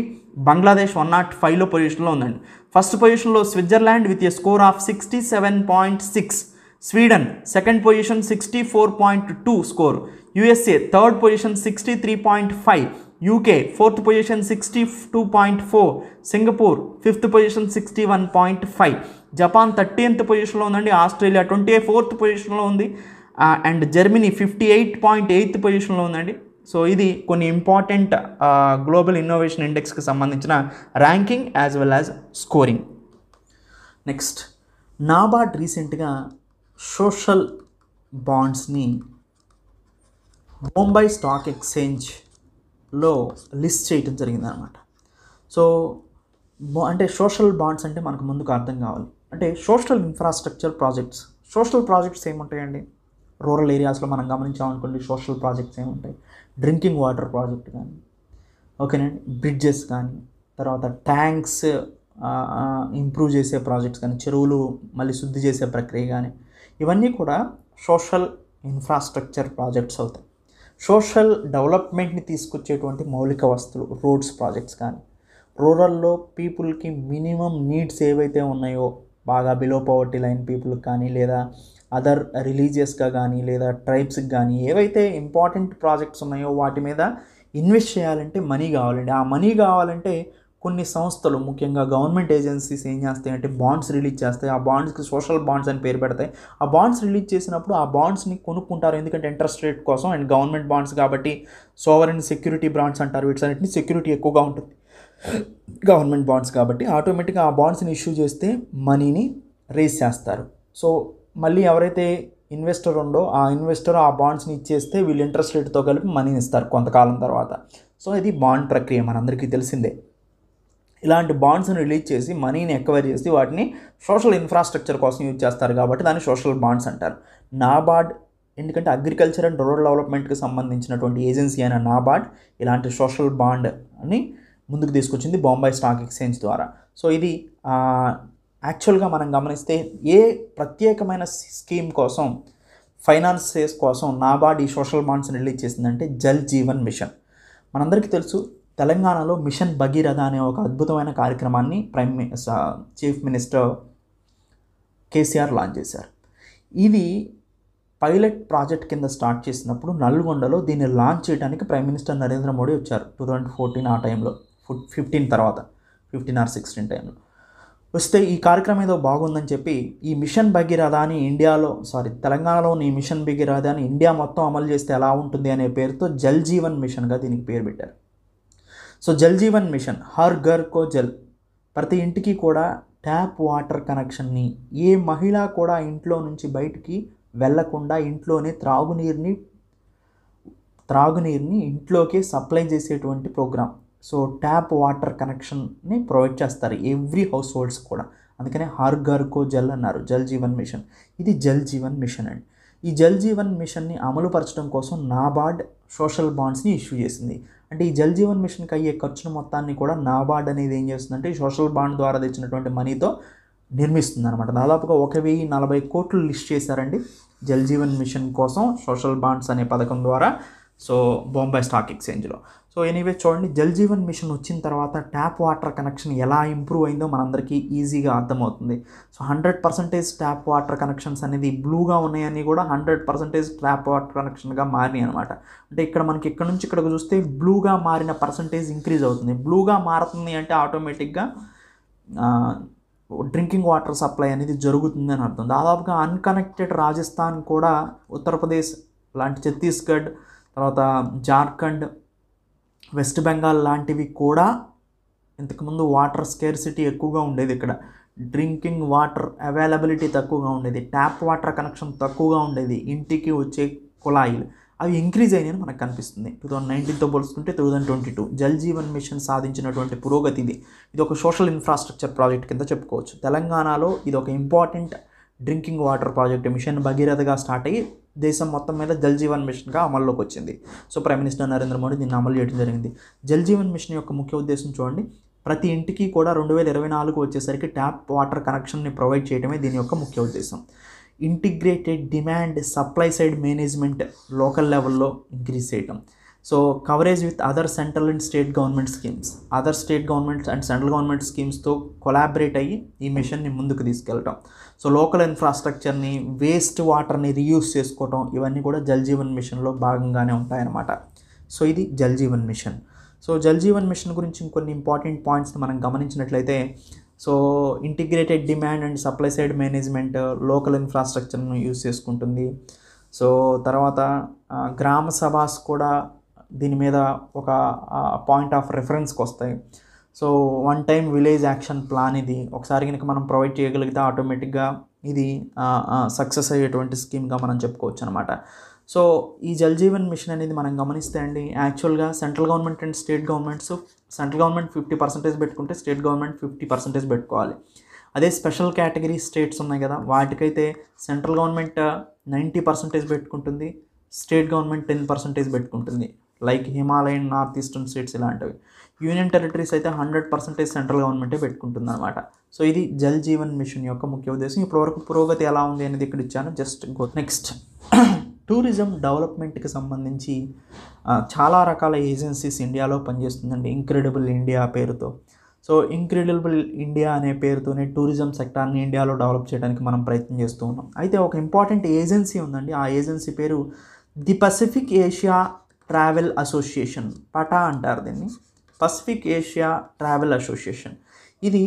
బంగ్లాదేశ్ 105లో పొజిషన్లో ఉందండి. ఫస్ట్ పొజిషన్లో Switzerland with a score of 67.6, Sweden second position 64.2 score, USA third position 63.5, UK fourth position 62.4, Singapore fifth position 61.5, Japan 30th పొజిషన్లో ఉందండి, ఆస్ట్రేలియా 24th పొజిషన్లో ఉంది, అండ్ జర్మనీ 58.8th పొజిషన్లో ఉందండి. సో ఇది కొన్ని ఇంపార్టెంట్ గ్లోబల్ ఇన్నోవేషన్ ఇండెక్స్కి సంబంధించిన ranking as well as scoring. Next, NABARD రీసెంట్గా సోషల్ బాండ్స్ని బొంబాయి స్టాక్ ఎక్స్చేంజ్లో లిస్ట్ చేయడం జరిగిందనమాట. సో అంటే సోషల్ బాండ్స్ అంటే మనకు ముందుకు అర్థం కావాలి. అంటే social infrastructure projects. Social projects ఏముంటాయండి? రూరల్ ఏరియాస్లో మనం గమనించామనుకోండి, సోషల్ ప్రాజెక్ట్స్ ఏముంటాయి? డ్రింకింగ్ వాటర్ ప్రాజెక్ట్ కానీ, ఓకేనండి, బ్రిడ్జెస్ కానీ, తర్వాత ట్యాంక్స్ ఇంప్రూవ్ చేసే ప్రాజెక్ట్స్ కానీ, చెరువులు మళ్ళీ శుద్ధి చేసే ప్రక్రియ కానీ, ఇవన్నీ కూడా సోషల్ ఇన్ఫ్రాస్ట్రక్చర్ ప్రాజెక్ట్స్ అవుతాయి. సోషల్ డెవలప్మెంట్ని తీసుకొచ్చేటువంటి మౌలిక వస్తువులు, రోడ్స్ ప్రాజెక్ట్స్ కానీ, రూరల్లో పీపుల్కి మినిమం నీడ్స్ ఏవైతే ఉన్నాయో, బాగా బిలో పవర్టీ లైన్ పీపుల్కి కానీ, లేదా అదర్ రిలీజియస్గా కానీ లేదా ట్రైబ్స్కి కానీ ఏవైతే ఇంపార్టెంట్ ప్రాజెక్ట్స్ ఉన్నాయో వాటి మీద ఇన్వెస్ట్ చేయాలంటే మనీ కావాలండి. ఆ మనీ కావాలంటే కొన్ని సంస్థలు, ముఖ్యంగా గవర్నమెంట్ ఏజెన్సీస్ ఏం చేస్తాయంటే బాండ్స్ రిలీజ్ చేస్తాయి. ఆ బాండ్స్కి సోషల్ బాండ్స్ అని పేరు పెడతాయి. ఆ బాండ్స్ రిలీజ్ చేసినప్పుడు ఆ బాండ్స్ని కొనుక్కుంటారు, ఎందుకంటే ఇంట్రెస్ట్ రేట్ కోసం. అండ్ గవర్నమెంట్ బాండ్స్ కాబట్టి సోవరెన్ సెక్యూరిటీ బాండ్స్ అంటారు. వీటిసన్నిటిని సెక్యూరిటీ ఎక్కువగా ఉంటుంది గవర్నమెంట్ బాండ్స్ కాబట్టి. ఆటోమేటిక్గా ఆ బాండ్స్ని ఇష్యూ చేస్తే మనీని రేస్ చేస్తారు. సో మళ్ళీ ఎవరైతే ఇన్వెస్టర్ ఉండో ఆ ఇన్వెస్టర్ ఆ బాండ్స్ని ఇచ్చేస్తే వీళ్ళు ఇంట్రెస్ట్ రేట్తో కలిపి మనీని ఇస్తారు కొంతకాలం తర్వాత. సో ఇది బాండ్ ప్రక్రియ మనందరికీ తెలిసిందే. ఇలాంటి బాండ్స్ని రిలీజ్ చేసి మనీని ఎక్వైర్ చేసి వాటిని సోషల్ ఇన్ఫ్రాస్ట్రక్చర్ కోసం యూజ్ చేస్తారు కాబట్టి దాన్ని సోషల్ బాండ్స్ అంటారు. నాబార్డ్, ఎందుకంటే అగ్రికల్చర్ అండ్ రూరల్ డెవలప్మెంట్కి సంబంధించినటువంటి ఏజెన్సీ అయిన నాబార్డ్ ఇలాంటి సోషల్ బాండ్ అని ముందుకు తీసుకొచ్చింది బాంబే స్టాక్ ఎక్స్చేంజ్ ద్వారా. సో ఇది యాక్చువల్గా మనం గమనిస్తే ఏ ప్రత్యేకమైన స్కీమ్ కోసం, ఫైనాన్సెస్ కోసం నాబార్డ్ ఈ సోషల్ బాండ్స్ని రిలీజ్ చేసిందంటే జల్ జీవన్ మిషన్. మనందరికీ తెలుసు తెలంగాణలో మిషన్ భగీరథ అనే ఒక అద్భుతమైన కార్యక్రమాన్ని చీఫ్ మినిస్టర్ కేసీఆర్ లాంచ్ చేశారు. ఇది పైలట్ ప్రాజెక్ట్ కింద స్టార్ట్ చేసినప్పుడు నల్గొండలో దీన్ని లాంచ్ చేయడానికి ప్రైమ్ మినిస్టర్ నరేంద్ర మోడీ వచ్చారు 2014 ఆ టైంలో, 15 తర్వాత 15 or 16 టైంలో వస్తే ఈ కార్యక్రమం ఏదో బాగుందని చెప్పి ఈ మిషన్ భగీరథ అని తెలంగాణలోని ఈ మిషన్ భగీరథ అని ఇండియా మొత్తం అమలు చేస్తే ఎలా ఉంటుంది అనే పేరుతో జల్ జీవన్ మిషన్గా దీనికి పేరు పెట్టారు. సో జల్ జీవన్ మిషన్, హర్ ఘర్ కో జల్, ప్రతి ఇంటికి కూడా ట్యాప్ వాటర్ కనెక్షన్ని, ఏ మహిళ కూడా ఇంట్లో నుంచి బయటికి వెళ్లకుండా ఇంట్లోనే త్రాగునీరుని ఇంట్లోకే సప్లై చేసేటువంటి ప్రోగ్రామ్. సో ట్యాప్ వాటర్ కనెక్షన్ని ప్రొవైడ్ చేస్తారు ఎవ్రీ హౌస్ హోల్డ్స్ కూడా. అందుకనే హర్ ఘర్ కో జల్ అన్నారు, జల్ జీవన్ మిషన్. ఇది జల్ జీవన్ మిషన్ అండి. ఈ జల్ జీవన్ మిషన్ని అమలుపరచడం కోసం నాబార్డ్ సోషల్ బాండ్స్ని ఇష్యూ చేసింది. అంటే ఈ జల్ జీవన్ మిషన్కి అయ్యే ఖర్చును మొత్తాన్ని కూడా నాబార్డ్ అనేది ఏం చేస్తుందంటే ఈ సోషల్ బాండ్ ద్వారా తెచ్చినటువంటి మనీతో నిర్మిస్తుంది అనమాట. దాదాపుగా 1040 కోట్లు లిస్ట్ చేశారండి జల్ జీవన్ మిషన్ కోసం సోషల్ బాండ్స్ అనే పథకం ద్వారా. సో బాంబే స్టాక్ ఎక్స్చేంజ్లో. సో ఎనీవే చూడండి, జల్ జీవన్ మిషన్ వచ్చిన తర్వాత ట్యాప్ వాటర్ కనెక్షన్ ఎలా ఇంప్రూవ్ అయిందో మనందరికీ ఈజీగా అర్థమవుతుంది. సో 100% ట్యాప్ వాటర్ కనెక్షన్స్ అనేది బ్లూగా ఉన్నాయని కూడా 100% ట్యాప్ వాటర్ కనెక్షన్గా మారినాయి అనమాట. అంటే మనకి ఇక్కడ నుంచి ఇక్కడికి చూస్తే బ్లూగా మారిన పర్సంటేజ్ ఇంక్రీజ్ అవుతుంది. బ్లూగా మారుతుంది అంటే ఆటోమేటిక్గా డ్రింకింగ్ వాటర్ సప్లై అనేది జరుగుతుంది అని అర్థం. దాదాపుగా అన్కనెక్టెడ్ రాజస్థాన్ కూడా, ఉత్తరప్రదేశ్ లాంటి, ఛత్తీస్గఢ్, తర్వాత జార్ఖండ్, వెస్ట్ బెంగాల్ లాంటివి కూడా ఇంతకుముందు వాటర్ స్కేర్సిటీ ఎక్కువగా ఉండేది. ఇక్కడ డ్రింకింగ్ వాటర్ అవైలబిలిటీ తక్కువగా ఉండేది, ట్యాప్ వాటర్ కనెక్షన్ తక్కువగా ఉండేది, ఇంటికి వచ్చే కుళాయిలు అవి ఇంక్రీజ్ అయినాయని మనకు కనిపిస్తుంది. 2019తో పోల్చుకుంటే 2022 జల్ జీవన్ మిషన్ సాధించినటువంటి పురోగతి ఇది ఒక సోషల్ ఇన్ఫ్రాస్ట్రక్చర్ ప్రాజెక్ట్ కింద చెప్పుకోవచ్చు. తెలంగాణలో ఇది ఒక important drinking water project mission భగీరథగా స్టార్ట్ అయ్యి దేశం మొత్తం మీద జల్ జీవన్ మిషన్గా అమల్లోకి వచ్చింది. So prime minister Narendra Modi దీన్ని అమలు చేయడం జరిగింది. జల్ జీవన్ మిషన్ యొక్క ముఖ్య ఉద్దేశం చూడండి, ప్రతి ఇంటికి కూడా 2024 వచ్చేసరికి ట్యాప్ వాటర్ కనెక్షన్ని ప్రొవైడ్ చేయడమే దీని యొక్క ముఖ్య ఉద్దేశం. Integrated demand supply side management local లెవెల్లో ఇంక్రీజ్ చేయడం. So coverage with other central and state government schemes, other state governments and central government స్కీమ్స్తో కొలాబరేట్ అయ్యి ఈ మిషన్ని ముందుకు తీసుకెళ్ళటం. సో లోకల్ ఇన్ఫ్రాస్ట్రక్చర్ని, వేస్ట్ వాటర్ని రీయూస్ చేసుకోవటం, ఇవన్నీ కూడా జల్ జీవన్ మిషన్లో భాగంగానే ఉంటాయన్నమాట. సో ఇది Jal Jeevan mission. So Jal Jeevan mission గురించి ఇంకొన్ని ఇంపార్టెంట్ పాయింట్స్ని మనం గమనించినట్లయితే, so integrated demand and supply side management local ఇన్ఫ్రాస్ట్రక్చర్ను యూజ్ చేసుకుంటుంది. సో తర్వాత గ్రామ సభాస్ కూడా దీని మీద ఒక పాయింట్ ఆఫ్ రెఫరెన్స్కి వస్తాయి. So one time village action plan ఇది ఒకసారి కనుక మనం ప్రొవైడ్ చేయగలిగితే ఆటోమేటిక్గా ఇది సక్సెస్ అయ్యేటువంటి స్కీమ్గా మనం చెప్పుకోవచ్చు అనమాట. సో ఈ జల్ జీవన్ మిషన్ అనేది మనం గమనిస్తే అండి, యాక్చువల్గా central government and state governments, central government 50% పెట్టుకుంటే స్టేట్ గవర్నమెంట్ 50% పెట్టుకోవాలి. అదే స్పెషల్ కేటగిరీ స్టేట్స్ ఉన్నాయి కదా, వాటికైతే సెంట్రల్ గవర్నమెంట్ 90% పెట్టుకుంటుంది, స్టేట్ గవర్నమెంట్ 10% పెట్టుకుంటుంది. Like Himalayan, north eastern states ఇలాంటివి. యూనియన్ టెరిటరీస్ అయితే 100% సెంట్రల్ గవర్నమెంటే పెట్టుకుంటుంది అనమాట. సో ఇది జల్ జీవన్ మిషన్ యొక్క ముఖ్య ఉద్దేశం. ఇప్పటివరకు పురోగతి ఎలా ఉంది అనేది ఇక్కడ ఇచ్చాను, జస్ట్ గో. నెక్స్ట్, టూరిజం డెవలప్మెంట్కి సంబంధించి చాలా రకాల ఏజెన్సీస్ ఇండియాలో పనిచేస్తుందండి, ఇంక్రెడిబుల్ ఇండియా పేరుతో. సో ఇంక్రెడిబుల్ ఇండియా అనే పేరుతోనే టూరిజం సెక్టార్ని ఇండియాలో డెవలప్ చేయడానికి మనం ప్రయత్నం చేస్తూ ఉన్నాం. అయితే ఒక ఇంపార్టెంట్ ఏజెన్సీ ఉందండి. ఆ ఏజెన్సీ పేరు the Pacific Asia travel association, PATA అంటారు దీన్ని, పసిఫిక్ ఏషియా ట్రావెల్ అసోసియేషన్. ఇది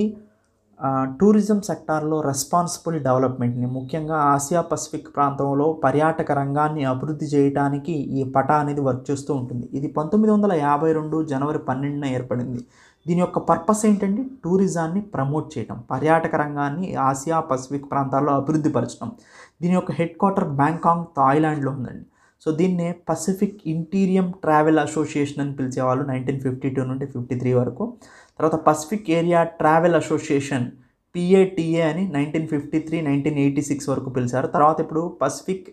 టూరిజం సెక్టార్లో రెస్పాన్సిబుల్ డెవలప్మెంట్ని, ముఖ్యంగా ఆసియా పసిఫిక్ ప్రాంతంలో పర్యాటక రంగాన్ని అభివృద్ధి చేయడానికి ఈ పటా అనేది వర్క్ చేస్తూ ఉంటుంది. ఇది 1952 జనవరి 12న ఏర్పడింది. దీని యొక్క పర్పస్ ఏంటంటే టూరిజాన్ని ప్రమోట్ చేయడం, పర్యాటక రంగాన్ని ఆసియా పసిఫిక్ ప్రాంతాల్లో అభివృద్ధి పరచడం. దీని యొక్క హెడ్ క్వార్టర్ బ్యాంకాక్, థాయిలాండ్లో ఉందండి. సో దీన్నే పసిఫిక్ ఇంటీరియం ట్రావెల్ అసోసియేషన్ అని పిలిచేవాళ్ళు 1952 నుండి 53 వరకు. తర్వాత Pacific area travel association PATA అని 1953, 1986 వరకు పిలిచారు. తర్వాత ఇప్పుడు Pacific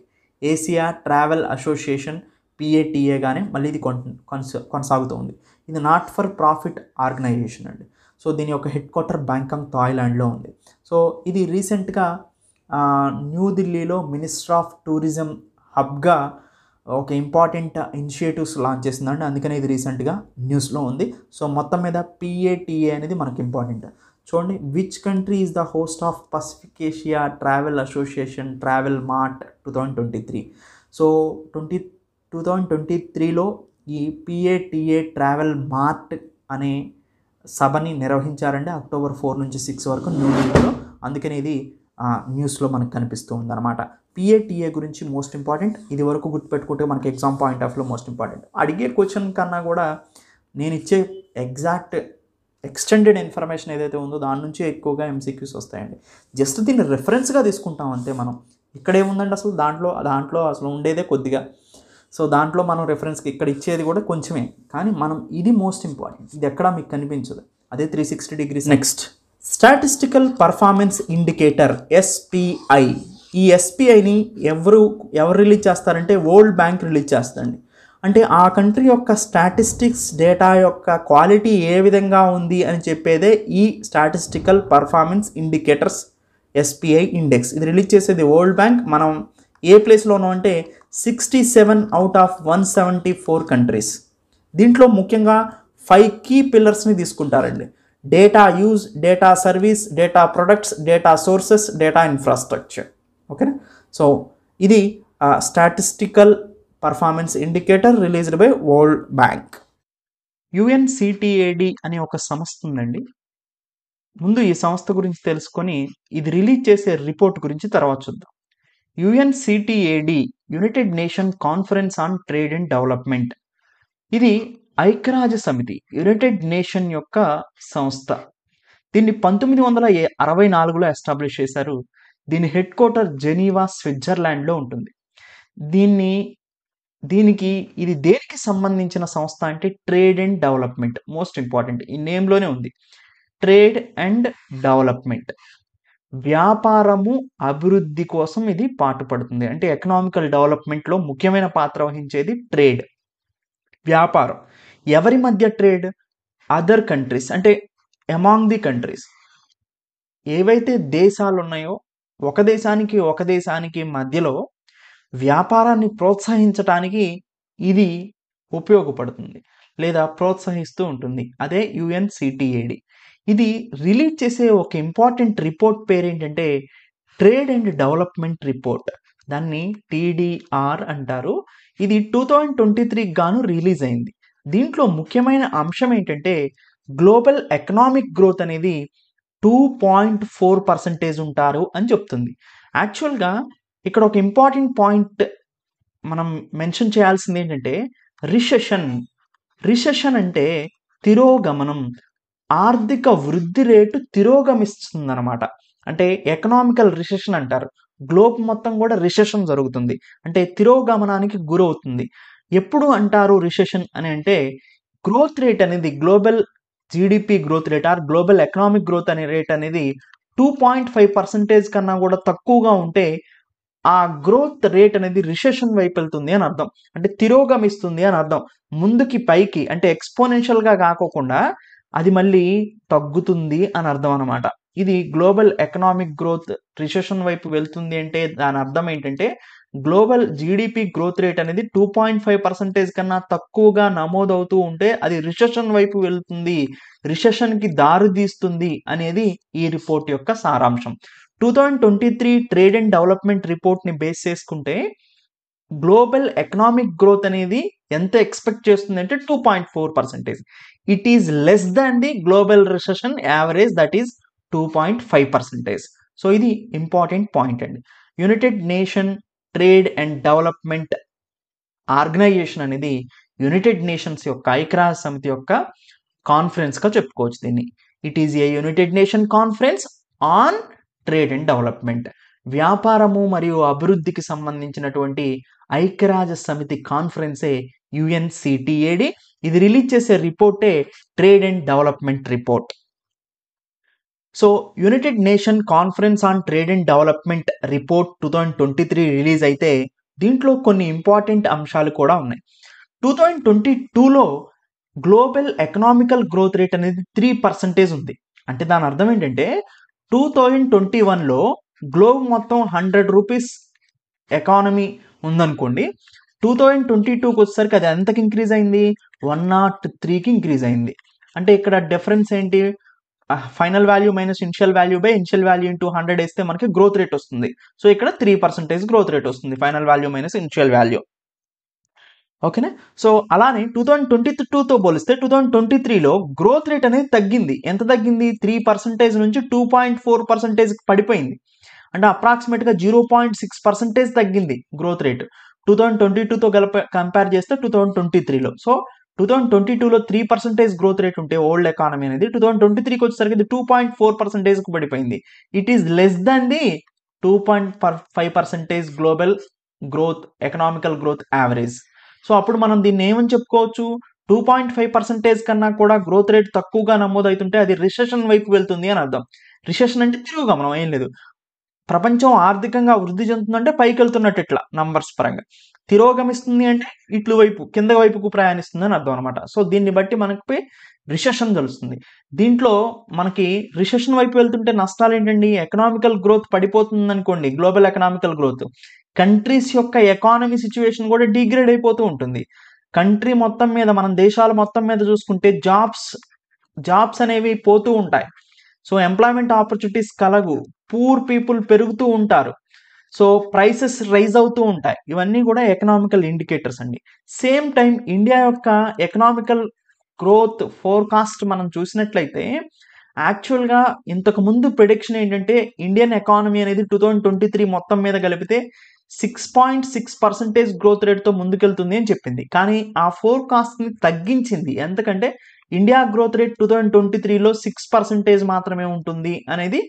Asia travel association PATA మళ్ళీ ఇది కొనసాగుతుంది. ఇది నాట్ ఫర్ ప్రాఫిట్ ఆర్గనైజేషన్ అండి. సో దీని యొక్క హెడ్ క్వార్టర్ బ్యాంకాక్, థాయిలాండ్లో ఉంది. సో ఇది రీసెంట్గా న్యూఢిల్లీలో మినిస్టర్ ఆఫ్ టూరిజం హబ్గా ఒక ఇంపార్టెంట్ ఇనిషియేటివ్స్ లాంచ్ చేసిందండి. అందుకనే ఇది రీసెంట్గా న్యూస్లో ఉంది. సో మొత్తం మీద PATA అనేది మనకి ఇంపార్టెంట్. చూడండి, which country is the host of Pacific Asia travel association travel mart 2023. So 2023లో ఈ PATA ట్రావెల్ మార్ట్ అనే సభని నిర్వహించారండి, అక్టోబర్ 4 నుంచి 6 వరకు న్యూఢిల్లీలో. అందుకని ఇది న్యూస్లో మనకు కనిపిస్తూ ఉందన్నమాట. PATA గురించి మోస్ట్ ఇంపార్టెంట్, ఇది వరకు గుర్తుపెట్టుకుంటే మనకి ఎగ్జామ్ పాయింట్ ఆఫ్ వ్యూలో మోస్ట్ ఇంపార్టెంట్. అడిగే క్వశ్చన్ కన్నా కూడా నేను ఇచ్చే ఎగ్జాక్ట్ ఎక్స్టెండెడ్ ఇన్ఫర్మేషన్ ఏదైతే ఉందో దాని నుంచి ఎక్కువగా MCQs వస్తాయండి. జస్ట్ దీన్ని రెఫరెన్స్గా తీసుకుంటాం అంతే మనం. ఇక్కడ ఏముందండి అసలు, దాంట్లో అసలు ఉండేదే కొద్దిగా. సో దాంట్లో మనం రెఫరెన్స్కి ఇక్కడ ఇచ్చేది కూడా కొంచెమే, కానీ మనం ఇది మోస్ట్ ఇంపార్టెంట్, ఇది ఎక్కడా మీకు కనిపించదు. అదే 360 degrees. Next statistical performance indicator SPI. ఈ SPIని ఎవరు రిలీజ్ చేస్తారంటే వరల్డ్ బ్యాంక్ రిలీజ్ చేస్తుందండి. అంటే ఆ కంట్రీ యొక్క స్టాటిస్టిక్స్ డేటా యొక్క క్వాలిటీ ఏ విధంగా ఉంది అని చెప్పేదే ఈ statistical performance indicators SPI index. ఇది రిలీజ్ చేసేది వరల్డ్ బ్యాంక్. మనం ఏ ప్లేస్లోనో అంటే 67 అవుట్ ఆఫ్ 174 కంట్రీస్. దీంట్లో ముఖ్యంగా 5 కీ పిల్లర్స్ని తీసుకుంటారండి. Data use, data service, data products, data sources, data infrastructure. ఓకేనా. సో ఇది statistical performance indicator released by world bank. UNCTAD అనే ఒక సంస్థ ఉందండి. ముందు ఈ సంస్థ గురించి తెలుసుకొని ఇది రిలీజ్ చేసే రిపోర్ట్ గురించి తర్వాత చూద్దాం. UNCTAD, United nation conference on trade and development. ఇది ఐక్యరాజ్య సమితి, యునైటెడ్ నేషన్ యొక్క సంస్థ. దీన్ని 1964లో ఎస్టాబ్లిష్ చేశారు. దీని హెడ్ క్వార్టర్ జెనీవా, స్విట్జర్లాండ్లో ఉంటుంది. దీనికి ఇది దేనికి సంబంధించిన సంస్థ అంటే trade and development. Most important, ఈ నేమ్లోనే ఉంది, ట్రేడ్ అండ్ డెవలప్మెంట్. వ్యాపారము అభివృద్ధి కోసం ఇది పాటుపడుతుంది. అంటే ఎకనామికల్ డెవలప్మెంట్లో ముఖ్యమైన పాత్ర వహించేది ట్రేడ్, వ్యాపారం. ఎవరి మధ్య ట్రేడ్? అదర్ కంట్రీస్, అంటే అమాంగ్ ది కంట్రీస్. ఏవైతే దేశాలు ఉన్నాయో ఒక దేశానికి మధ్యలో వ్యాపారాన్ని ప్రోత్సహించడానికి ఇది ఉపయోగపడుతుంది లేదా ప్రోత్సహిస్తూ ఉంటుంది. అదే UNCTAD. ఇది రిలీజ్ చేసే ఒక ఇంపార్టెంట్ రిపోర్ట్ పేరు ఏంటంటే ట్రేడ్ అండ్ డెవలప్మెంట్ రిపోర్ట్. దాన్ని TDR అంటారు. ఇది 2023 గాను రిలీజ్ అయింది. దీంట్లో ముఖ్యమైన అంశం ఏంటంటే గ్లోబల్ ఎకనామిక్ గ్రోత్ అనేది 2.4% ఉంటారు అని చెప్తుంది. యాక్చువల్గా ఇక్కడ ఒక ఇంపార్టెంట్ పాయింట్ మనం మెన్షన్ చేయాల్సింది ఏంటంటే రిసెషన్ అంటే తిరోగమనం. ఆర్థిక వృద్ధి రేటు తిరోగమిస్తుంది అనమాట. అంటే ఎకనామికల్ రిసెషన్ అంటారు. గ్లోబ్ మొత్తం కూడా రిసెషన్ జరుగుతుంది, అంటే తిరోగమనానికి గురవుతుంది. ఎప్పుడు అంటారు రిసెషన్ అని అంటే గ్రోత్ రేట్ అనేది, global GDP growth rate or global economic growth అనే రేట్ అనేది 2.5% కన్నా కూడా తక్కువగా ఉంటే ఆ గ్రోత్ రేట్ అనేది రిసెషన్ వైపు వెళ్తుంది అని అర్థం. అంటే తిరోగమిస్తుంది అని అర్థం. ముందుకి పైకి, అంటే ఎక్స్పోనెన్షియల్గా కాకోకుండా అది మళ్ళీ తగ్గుతుంది అని అర్థం అనమాట. ఇది గ్లోబల్ ఎకనామిక్ గ్రోత్ రిసెషన్ వైపు వెళ్తుంది అంటే దాని అర్థం ఏంటంటే గ్లోబల్ జీడిపి గ్రోత్ రేట్ అనేది 2.5% కన్నా తక్కువగా నమోదవుతూ ఉంటే అది రిసెషన్ వైపు వెళ్తుంది, రిసెషన్కి దారి తీస్తుంది అనేది ఈ రిపోర్ట్ యొక్క సారాంశం. 2023 ట్రేడ్ అండ్ డెవలప్మెంట్ రిపోర్ట్ని బేస్ చేసుకుంటే గ్లోబల్ ఎకనామిక్ గ్రోత్ అనేది ఎంత ఎక్స్పెక్ట్ చేస్తుంది అంటే 2.4%. It is less than the global recession average, that is 2.5%. So ఇది ఇంపార్టెంట్ పాయింట్ అండి. United Nation trade and development organization అనేది యునైటెడ్ నేషన్స్ యొక్క ఐక్యరాజ్య సమితి యొక్క కాన్ఫరెన్స్గా చెప్పుకోవచ్చు దీన్ని. It is a United nation conference on trade and development. వ్యాపారము మరియు అభివృద్ధికి సంబంధించినటువంటి ఐక్యరాజ్య సమితి కాన్ఫరెన్సే యుఎన్సిటిఏడి. ఇది రిలీజ్ చేసే రిపోర్టే trade and development report. So united nation conference on trade and development report 2023 release అయితే దీంట్లో కొన్ని ఇంపార్టెంట్ అంశాలు కూడా ఉన్నాయి. 2022లో గ్లోబల్ ఎకనామికల్ గ్రోత్ రేట్ అనేది 3% ఉంది. అంటే దాని అర్థం ఏంటంటే 2021లో గ్లోబ్ మొత్తం 100 రూపీస్ ఎకానమీ ఉందనుకోండి, 2022కి వచ్చేసరికి అది ఎంతకి ఇంక్రీజ్ అయింది, 103కి ఇంక్రీజ్ అయింది. అంటే ఇక్కడ డిఫరెన్స్ ఏంటి, final value minus initial value by initial value into 100 వేస్తే మనకి గ్రోత్ రేట్ వస్తుంది. సో ఇక్కడ 3% గ్రోత్ రేట్ వస్తుంది, final value minus initial value. ఓకేనా. సో అలానే 2022తో పోలిస్తే 2023లో గ్రోత్ రేట్ అనేది తగ్గింది. ఎంత తగ్గింది, 3% నుంచి 2.4% పడిపోయింది. అంటే అప్రాక్సిమేట్గా 0.6% తగ్గింది గ్రోత్ రేట్ 2022తో కంపేర్ చేస్తే 2023లో. సో 2022లో 3% గ్రోత్ రేట్ ఉంటే ఓల్డ్ ఎకానమీ అనేది 2023కి వచ్చేసరికి 2.4%కు పడిపోయింది. It is less than the 2.5% global growth economical growth average. So అప్పుడు మనం దీన్ని ఏమని చెప్పుకోవచ్చు, 2.5% కన్నా కూడా గ్రోత్ రేట్ తక్కువగా నమోదవుతుంటే అది రిసెషన్ వైపు వెళ్తుంది అని అర్థం. రిసెషన్ అంటే తిరుగుగమనం, ఏం లేదు. ప్రపంచం ఆర్థికంగా వృద్ధి చెందుతుందంటే పైకి వెళ్తున్నట్టు ఇట్లా నంబర్స్ పరంగా, తిరోగమిస్తుంది అంటే ఇట్లు వైపు కింద వైపుకు ప్రయాణిస్తుంది అని అర్థం అనమాట. సో దీన్ని బట్టి మనకి రిసెషన్ తెలుస్తుంది. దీంట్లో మనకి రిసెషన్ వైపు వెళ్తుంటే నష్టాలు ఏంటండి, ఎకనామికల్ గ్రోత్ పడిపోతుంది అనుకోండి, గ్లోబల్ ఎకనామికల్ గ్రోత్, కంట్రీస్ యొక్క ఎకానమీ సిచ్యువేషన్ కూడా డిగ్రేడ్ అయిపోతూ ఉంటుంది. కంట్రీ మొత్తం మీద, మనం దేశాల మొత్తం మీద చూసుకుంటే జాబ్స్ అనేవి పోతూ ఉంటాయి. సో ఎంప్లాయ్మెంట్ ఆపర్చునిటీస్ కలగు, పూర్ పీపుల్ పెరుగుతూ ఉంటారు. సో ప్రైసెస్ రైజ్ అవుతూ ఉంటాయి. ఇవన్నీ కూడా ఎకనామికల్ ఇండికేటర్స్ అండి. సేమ్ టైం ఇండియా యొక్క ఎకనామికల్ గ్రోత్ ఫోర్కాస్ట్ మనం చూసినట్లయితే యాక్చువల్గా ఇంతకు ముందు ప్రిడిక్షన్ ఏంటంటే ఇండియన్ ఎకానమీ అనేది 2023 మొత్తం మీద కలిపితే 6.6% గ్రోత్ రేట్తో ముందుకెళ్తుంది అని చెప్పింది. కానీ ఆ ఫోర్కాస్ట్ని తగ్గించింది. ఎందుకంటే ఇండియా గ్రోత్ రేట్ 2023లో 6% మాత్రమే ఉంటుంది అనేది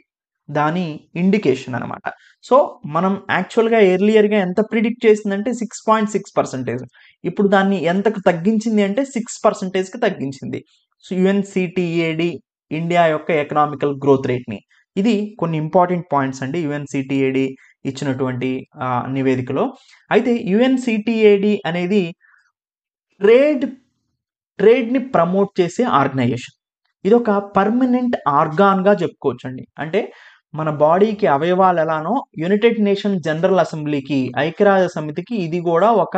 దాని ఇండికేషన్ అనమాట. సో మనం యాక్చువల్గా ఎర్లియర్గా ఎంత ప్రిడిక్ట్ చేసిందంటే 6.6%. ఇప్పుడు దాన్ని ఎంతకు తగ్గించింది అంటే 6%కి తగ్గించింది. సో యుఎన్సిటిఏడి ఇండియా యొక్క ఎకనామికల్ గ్రోత్ రేట్ని. ఇది కొన్ని ఇంపార్టెంట్ పాయింట్స్ అండి యుఎన్సిటిఏడి ఇచ్చినటువంటి నివేదికలో. అయితే యుఎన్సిటిఏడి అనేది ట్రేడ్ని ప్రమోట్ చేసే ఆర్గనైజేషన్. ఇది ఒక పర్మనెంట్ ఆర్గాన్గా చెప్పుకోవచ్చు అండి. అంటే మన బాడీకి అవయవాలు ఎలానో యునైటెడ్ నేషన్ జనరల్ అసెంబ్లీకి, ఐక్యరాజ్య సమితికి ఇది కూడా ఒక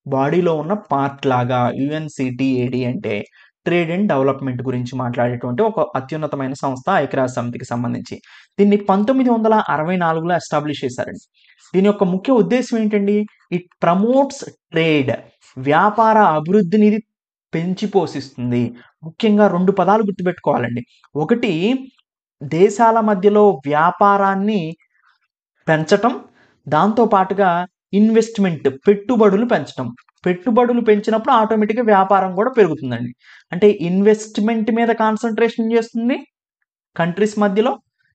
బాడీలో ఉన్న పార్ట్ లాగా. యుఎన్సిటిఏడి అంటే ట్రేడ్ అండ్ డెవలప్మెంట్ గురించి మాట్లాడేటువంటి ఒక అత్యున్నతమైన సంస్థ ఐక్యరాజ్య సమితికి సంబంధించి. దీన్ని 1964లో ఎస్టాబ్లిష్ చేశారండి. దీని యొక్క ముఖ్య ఉద్దేశం ఏంటండి, ఇట్ ప్రమోట్స్ ట్రేడ్, వ్యాపార అభివృద్ధిని ఇది పెంచి పోషిస్తుంది. ముఖ్యంగా 2 పదాలు గుర్తుపెట్టుకోవాలండి. ఒకటి, దేశాల మధ్యలో వ్యాపారాన్ని పెంచటం, దాంతో పాటుగా ఇన్వెస్ట్మెంట్, పెట్టుబడులు పెంచటం. పెట్టుబడులు పెంచినప్పుడు ఆటోమేటిక్గా వ్యాపారం కూడా పెరుగుతుందండి. అంటే ఇన్వెస్ట్మెంట్ మీద కాన్సన్ట్రేషన్ చేస్తుంది కంట్రీస్ మధ్యలో,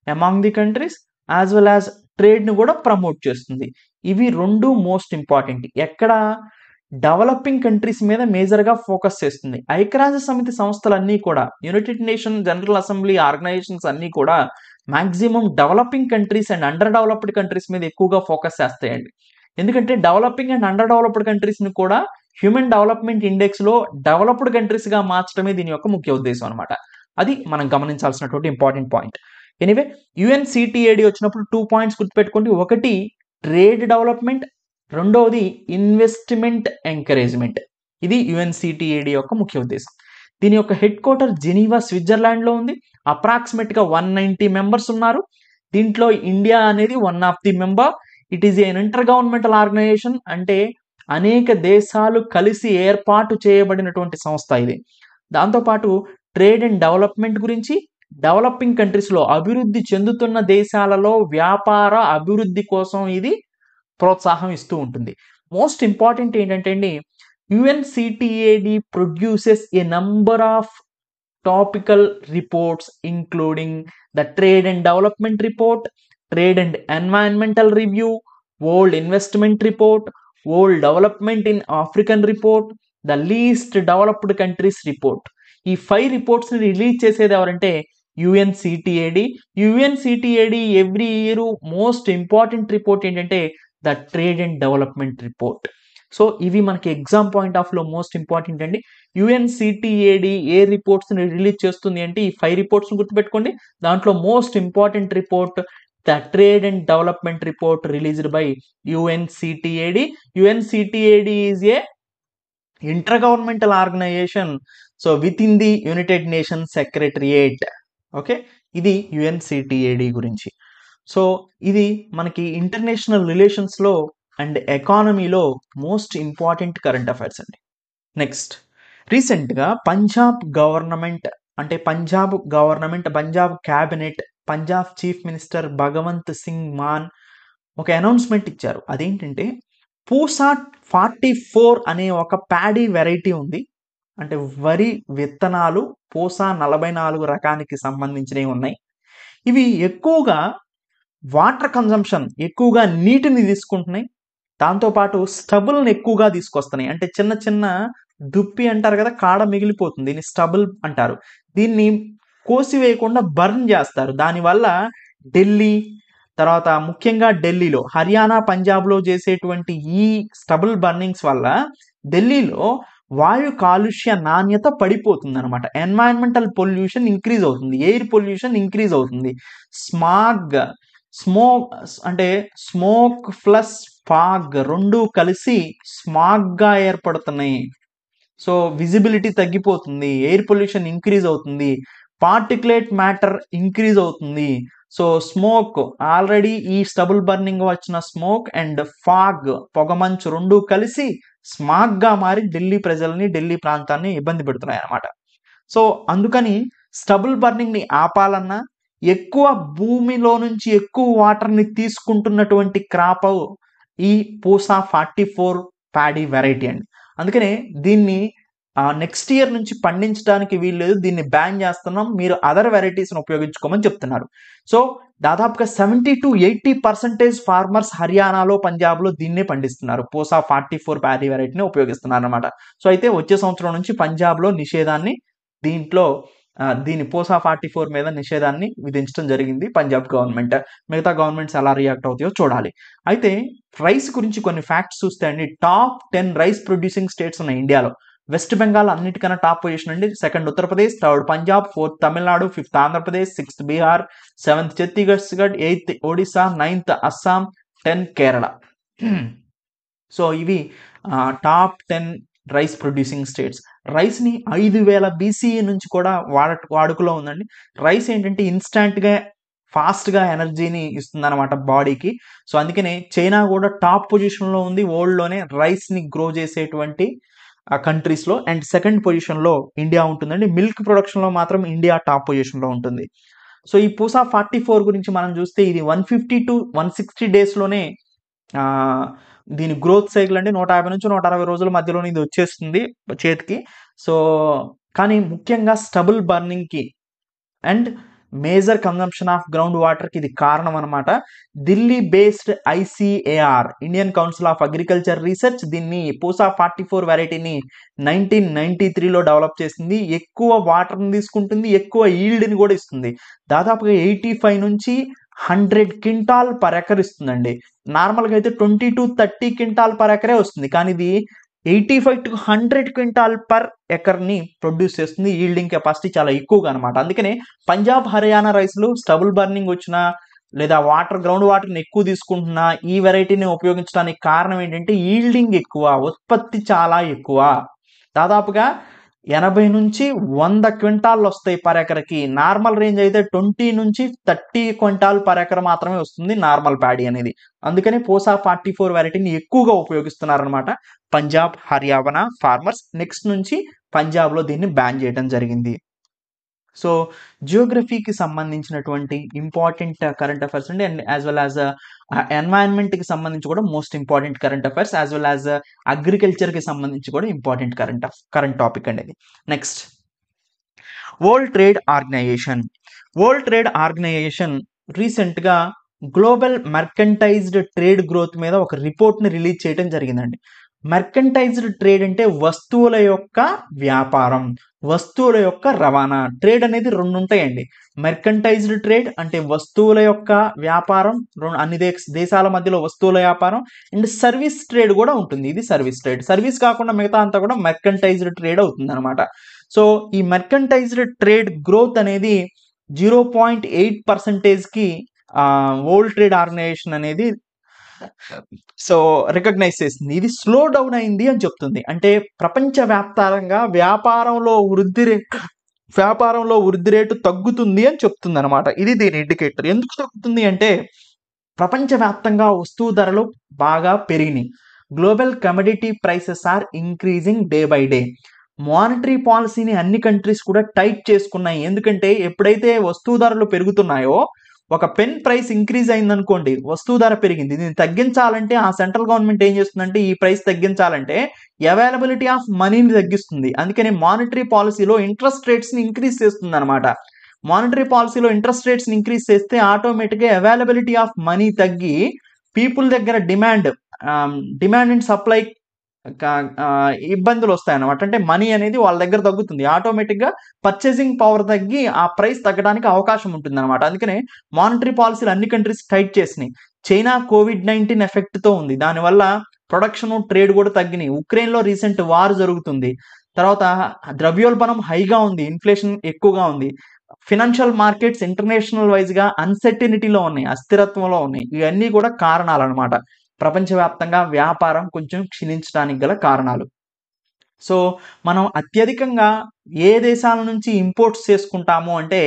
among the countries, as well as ట్రేడ్ని కూడా ప్రమోట్ చేస్తుంది. ఇవి 2 మోస్ట్ ఇంపార్టెంట్. ఎక్కడ, డెవలపింగ్ కంట్రీస్ మీద మేజర్గా ఫోకస్ చేస్తుంది. ఐక్యరాజ్య సమితి సంస్థలన్నీ కూడా, united nation general assembly organizations అన్నీ కూడా maximum developing countries and under developed countries మీద ఎక్కువగా ఫోకస్ చేస్తాయండి. ఎందుకంటే డెవలపింగ్ అండ్ అండర్ డెవలప్డ్ కంట్రీస్ని కూడా హ్యూమన్ డెవలప్మెంట్ ఇండెక్స్లో డెవలప్డ్ కంట్రీస్గా మార్చడమే దీని యొక్క ముఖ్య ఉద్దేశం అనమాట. అది మనం గమనించాల్సినటువంటి ఇంపార్టెంట్ పాయింట్. ఎనీవే, యుఎన్సిటిఏడి వచ్చినప్పుడు 2 పాయింట్స్ గుర్తుపెట్టుకోండి. ఒకటి, ట్రేడ్ డెవలప్మెంట్, రెండవది ఇన్వెస్ట్మెంట్ ఎంకరేజ్మెంట్. ఇది యుఎన్సిటిఏడి యొక్క ముఖ్య ఉద్దేశం. దీని యొక్క హెడ్ క్వార్టర్ జెనీవా స్విట్జర్లాండ్లో ఉంది. అప్రాక్సిమేట్గా 190 మెంబర్స్ ఉన్నారు. దీంట్లో ఇండియా అనేది one of the member. It is an inter governmental organization, అంటే అనేక దేశాలు కలిసి ఏర్పాటు చేయబడినటువంటి సంస్థ ఇది. దాంతోపాటు ట్రేడ్ అండ్ డెవలప్మెంట్ గురించి, డెవలపింగ్ కంట్రీస్లో అభివృద్ధి చెందుతున్న దేశాలలో వ్యాపార అభివృద్ధి కోసం ఇది ప్రోత్సాహం ఇస్తూ ఉంటుంది. మోస్ట్ ఇంపార్టెంట్ ఏంటంటే అండి, UNCTAD produces a number of topical reports including the trade and development report, trade and environmental review, world investment report, world development in African report, the least developed countries report. ఈ 5 రిపోర్ట్స్ని రిలీజ్ చేసేది ఎవరంటే UNCTAD. UNCTAD every year most important report ఏంటంటే the trade and development report. So ఇవి మనకి ఎగ్జామ్ పాయింట్ ఆఫ్ లో మోస్ట్ ఇంపార్టెంట్ అండి. యుఎన్సిటిఏడి ఏ రిపోర్ట్స్ని రిలీజ్ చేస్తుంది అంటే ఈ 5 రిపోర్ట్స్ని గుర్తుపెట్టుకోండి. దాంట్లో most important report the trade and development report released by UNCTAD. UNCTAD is a inter governmental organization, so within the United Nations secretariat. Okay, ఇది యుఎన్సిటిఏడి గురించి. సో ఇది మనకి ఇంటర్నేషనల్ రిలేషన్స్లో అండ్ ఎకానమీలో మోస్ట్ ఇంపార్టెంట్ కరెంట్ అఫైర్స్ అండి. నెక్స్ట్, రీసెంట్గా Punjab government Punjab cabinet, Punjab chief minister Bhagwant Singh Mann ఒక అనౌన్స్మెంట్ ఇచ్చారు. అదేంటంటే పూసా 44 అనే ఒక ప్యాడీ వెరైటీ ఉంది. అంటే వరి విత్తనాలు పూసా 44 రకానికి సంబంధించినవి ఉన్నాయి. ఇవి ఎక్కువగా వాటర్ కన్జంప్షన్, ఎక్కువగా నీటిని తీసుకుంటున్నాయి. దాంతోపాటు స్టబుల్ని ఎక్కువగా తీసుకొస్తున్నాయి. అంటే చిన్న చిన్న దుప్పి అంటారు కదా, కాడ మిగిలిపోతుంది, దీన్ని స్టబుల్ అంటారు. దీన్ని కోసివేయకుండా బర్న్ చేస్తారు. దానివల్ల ఢిల్లీ, తర్వాత ముఖ్యంగా ఢిల్లీలో, హర్యానా, పంజాబ్లో చేసేటువంటి ఈ స్టబుల్ బర్నింగ్స్ వల్ల ఢిల్లీలో వాయు కాలుష్య నాణ్యత పడిపోతుంది అనమాట. ఎన్వైరన్మెంటల్ పొల్యూషన్ ఇంక్రీజ్ అవుతుంది, ఎయిర్ పొల్యూషన్ ఇంక్రీజ్ అవుతుంది. స్మోక్ ప్లస్ ఫాగ్ రెండు కలిసి స్మాగ్గా ఏర్పడుతున్నాయి. సో విజిబిలిటీ తగ్గిపోతుంది, ఎయిర్ పొల్యూషన్ ఇంక్రీజ్ అవుతుంది, పార్టికులేట్ మ్యాటర్ ఇంక్రీజ్ అవుతుంది. సో స్మోక్, ఆల్రెడీ ఈ స్టబుల్ బర్నింగ్ వచ్చిన స్మోక్ అండ్ ఫాగ్, పొగమంచు రెండు కలిసి స్మాగ్గా మారి ఢిల్లీ ప్రజల్ని, ఢిల్లీ ప్రాంతాన్ని ఇబ్బంది పెడుతున్నాయి అన్నమాట. సో అందుకని స్టబుల్ బర్నింగ్ని ఆపాలన్నా, ఎక్కువ భూమిలో నుంచి ఎక్కువ వాటర్ని తీసుకుంటున్నటువంటి క్రాప్ ఈ పూసా 44 ప్యాడీ వెరైటీ అండి. అందుకనే దీన్ని నెక్స్ట్ ఇయర్ నుంచి పండించడానికి వీల్లేదు, దీన్ని బ్యాన్ చేస్తున్నాం, మీరు అదర్ వెరైటీస్ని ఉపయోగించుకోమని చెప్తున్నారు. సో దాదాపుగా 70 to 80% ఫార్మర్స్ హర్యానాలో, పంజాబ్లో దీన్నే పండిస్తున్నారు, పూసా 44 ప్యాడీ వెరైటీని ఉపయోగిస్తున్నారు అనమాట. సో అయితే వచ్చే సంవత్సరం నుంచి పంజాబ్లో నిషేధాన్ని, దీని పూసా 44 మీద నిషేధాన్ని విధించడం జరిగింది పంజాబ్ గవర్నమెంట్. మిగతా గవర్నమెంట్స్ ఎలా రియాక్ట్ అవుతాయో చూడాలి. అయితే రైస్ గురించి కొన్ని ఫ్యాక్ట్స్ చూస్తే అండి, టాప్ 10 రైస్ ప్రొడ్యూసింగ్ స్టేట్స్ ఉన్నాయి ఇండియాలో. వెస్ట్ బెంగాల్ అన్నిటికన్నా టాప్ పొజిషన్ అండి. 2nd Uttar Pradesh, 3rd Punjab, 4th Tamil Nadu, 5th Andhra Pradesh, 6th Bihar, 7th Chhattisgarh, 8th Odisha, 9th Assam, 10 Kerala. So ఇవి టాప్ 10 రైస్ ప్రొడ్యూసింగ్ స్టేట్స్. రైస్ని 5000 BCE నుంచి కూడా వాడుకలో ఉందండి. రైస్ ఏంటంటే ఇన్స్టాంట్గా, ఫాస్ట్గా ఎనర్జీని ఇస్తుంది అనమాట బాడీకి. సో అందుకనే చైనా కూడా టాప్ పొజిషన్లో ఉంది వరల్డ్లోనే రైస్ని గ్రో చేసేటువంటి కంట్రీస్లో. అండ్ 2nd పొజిషన్లో ఇండియా ఉంటుందండి. మిల్క్ ప్రొడక్షన్లో మాత్రం ఇండియా టాప్ పొజిషన్లో ఉంటుంది. సో ఈ పూసా 44 గురించి మనం చూస్తే ఇది 150 to 160 డేస్లోనే దీని గ్రోత్ సైకిల్ అండి. 150 నుంచి 160 రోజుల మధ్యలోనే ఇది వచ్చేస్తుంది చేతికి. సో కానీ ముఖ్యంగా స్టబుల్ బర్నింగ్కి and major consumption of ground వాటర్కి ఇది కారణం అనమాట. Delhi based ICAR, Indian council of agriculture research, దీన్ని పూసా 44 వెరైటీని 1993లో డెవలప్ చేసింది. ఎక్కువ వాటర్ని తీసుకుంటుంది, ఎక్కువ ఈల్డ్ని కూడా ఇస్తుంది. దాదాపుగా 85 నుంచి 100 క్వింటాల్ పర్ ఎకర్ ఇస్తుందండి. నార్మల్గా అయితే 20 to 30 క్వింటాల్ పర్ ఎకరే వస్తుంది, కానీ ఇది 85 to 100 క్వింటాల్ పర్ ఎకర్ని ప్రొడ్యూస్ చేస్తుంది. ఈల్డింగ్ కెపాసిటీ చాలా ఎక్కువగా అనమాట. అందుకనే పంజాబ్, హర్యానా రైస్లు స్టబుల్ బర్నింగ్ వచ్చిన లేదా గ్రౌండ్ వాటర్ని ఎక్కువ తీసుకుంటున్నా ఈ వెరైటీని ఉపయోగించడానికి కారణం ఏంటంటే ఈల్డింగ్ ఎక్కువ, ఉత్పత్తి చాలా ఎక్కువ. దాదాపుగా 80 నుంచి 100 క్వింటాళ్ళు వస్తాయి పర్ ఎకర్కి. నార్మల్ రేంజ్ అయితే 20 నుంచి 30 క్వింటాల్ పర్ ఎకర్ మాత్రమే వస్తుంది నార్మల్ ప్యాడీ అనేది. అందుకని పోసా 44 వెరైటీని ఎక్కువగా ఉపయోగిస్తున్నారనమాట పంజాబ్, హర్యానా ఫార్మర్స్. నెక్స్ట్ నుంచి పంజాబ్లో దీన్ని బ్యాన్ చేయడం జరిగింది. సో జియోగ్రఫీకి సంబంధించినటువంటి ఇంపార్టెంట్ కరెంట్ అఫైర్స్ అండి, అండ్ యాజ్ వెల్ యాజ్ ఎన్వైరన్మెంట్కి సంబంధించి కూడా most important current affairs, as well as అగ్రికల్చర్కి సంబంధించి కూడా ఇంపార్టెంట్ కరెంట్ టాపిక్ అండి ఇది. నెక్స్ట్, వరల్డ్ ట్రేడ్ ఆర్గనైజేషన్ రీసెంట్గా గ్లోబల్ మెర్కంటైజ్డ్ ట్రేడ్ గ్రోత్ మీద ఒక రిపోర్ట్ని రిలీజ్ చేయడం జరిగిందండి. మెర్కంటైజ్డ్ ట్రేడ్ అంటే వస్తువుల యొక్క వ్యాపారం, వస్తువుల యొక్క రవాణా. ట్రేడ్ అనేది రెండు ఉంటాయండి. మెర్కంటైజ్డ్ ట్రేడ్ అంటే వస్తువుల యొక్క వ్యాపారం, అన్ని దేశాల మధ్యలో వస్తువుల వ్యాపారం. అండ్ సర్వీస్ ట్రేడ్ కూడా ఉంటుంది, ఇది సర్వీస్ ట్రేడ్. సర్వీస్ కాకుండా మిగతా అంతా కూడా మెర్కంటైజ్డ్ ట్రేడ్ అవుతుంది అనమాట. సో ఈ మెర్కంటైజ్డ్ ట్రేడ్ గ్రోత్ అనేది 0.8%కి వరల్డ్ ట్రేడ్ ఆర్గనైజేషన్ అనేది సో రికగ్నైజ్ చేసింది. ఇది స్లో డౌన్ అయింది అని చెప్తుంది. అంటే ప్రపంచవ్యాప్తంగా వ్యాపారంలో వృద్ధి రేటు తగ్గుతుంది అని చెప్తుంది అనమాట. ఇది దీని ఇండికేటర్. ఎందుకు తగ్గుతుంది అంటే ప్రపంచవ్యాప్తంగా వస్తువు ధరలు బాగా పెరిగినాయి. Global commodity prices are increasing day by day. Monetary పాలసీని అన్ని కంట్రీస్ కూడా టైట్ చేసుకున్నాయి. ఎందుకంటే ఎప్పుడైతే వస్తువు ధరలు పెరుగుతున్నాయో, ఒక పెన్ ప్రైస్ ఇంక్రీజ్ అయిందనుకోండి, వస్తువు ధర పెరిగింది, దీన్ని తగ్గించాలంటే ఆ సెంట్రల్ గవర్నమెంట్ ఏం చేస్తుందంటే ఈ ప్రైస్ తగ్గించాలంటే అవైలబిలిటీ ఆఫ్ మనీని తగ్గిస్తుంది. అందుకని మానిటరీ పాలసీలో ఇంట్రెస్ట్ రేట్స్ని ఇంక్రీజ్ చేస్తుంది అనమాట. మానిటరీ పాలసీలో ఇంట్రెస్ట్ రేట్స్ని ఇంక్రీజ్ చేస్తే ఆటోమేటిక్గా అవైలబిలిటీ ఆఫ్ మనీ తగ్గి పీపుల్ దగ్గర డిమాండ్ అండ్ సప్లై ఇబ్బందులు వస్తాయన్నమాట. అంటే మనీ అనేది వాళ్ళ దగ్గర తగ్గుతుంది, ఆటోమేటిక్గా పర్చేసింగ్ పవర్ తగ్గి ఆ ప్రైస్ తగ్గడానికి అవకాశం ఉంటుంది అనమాట. అందుకనే మానిటరీ పాలసీలు అన్ని కంట్రీస్ టైట్ చేసినాయి. చైనా COVID-19 ఎఫెక్ట్తో ఉంది, దానివల్ల ప్రొడక్షన్ ట్రేడ్ కూడా తగ్గినాయి. ఉక్రెయిన్లో రీసెంట్ వార్ జరుగుతుంది. తర్వాత ద్రవ్యోల్బణం హైగా ఉంది, ఇన్ఫ్లేషన్ ఎక్కువగా ఉంది. ఫినాన్షియల్ మార్కెట్స్ ఇంటర్నేషనల్ వైజ్గా అన్సర్టినిటీలో ఉన్నాయి, అస్థిరత్వంలో ఉన్నాయి. ఇవన్నీ కూడా కారణాలు అనమాట. ప్రపంచవ్యాప్తంగా వ్యాపారం కొంచెం క్షీణించడానికి గల కారణాలు. సో మనం అత్యధికంగా ఏ దేశాల నుంచి ఇంపోర్ట్స్ చేసుకుంటాము అంటే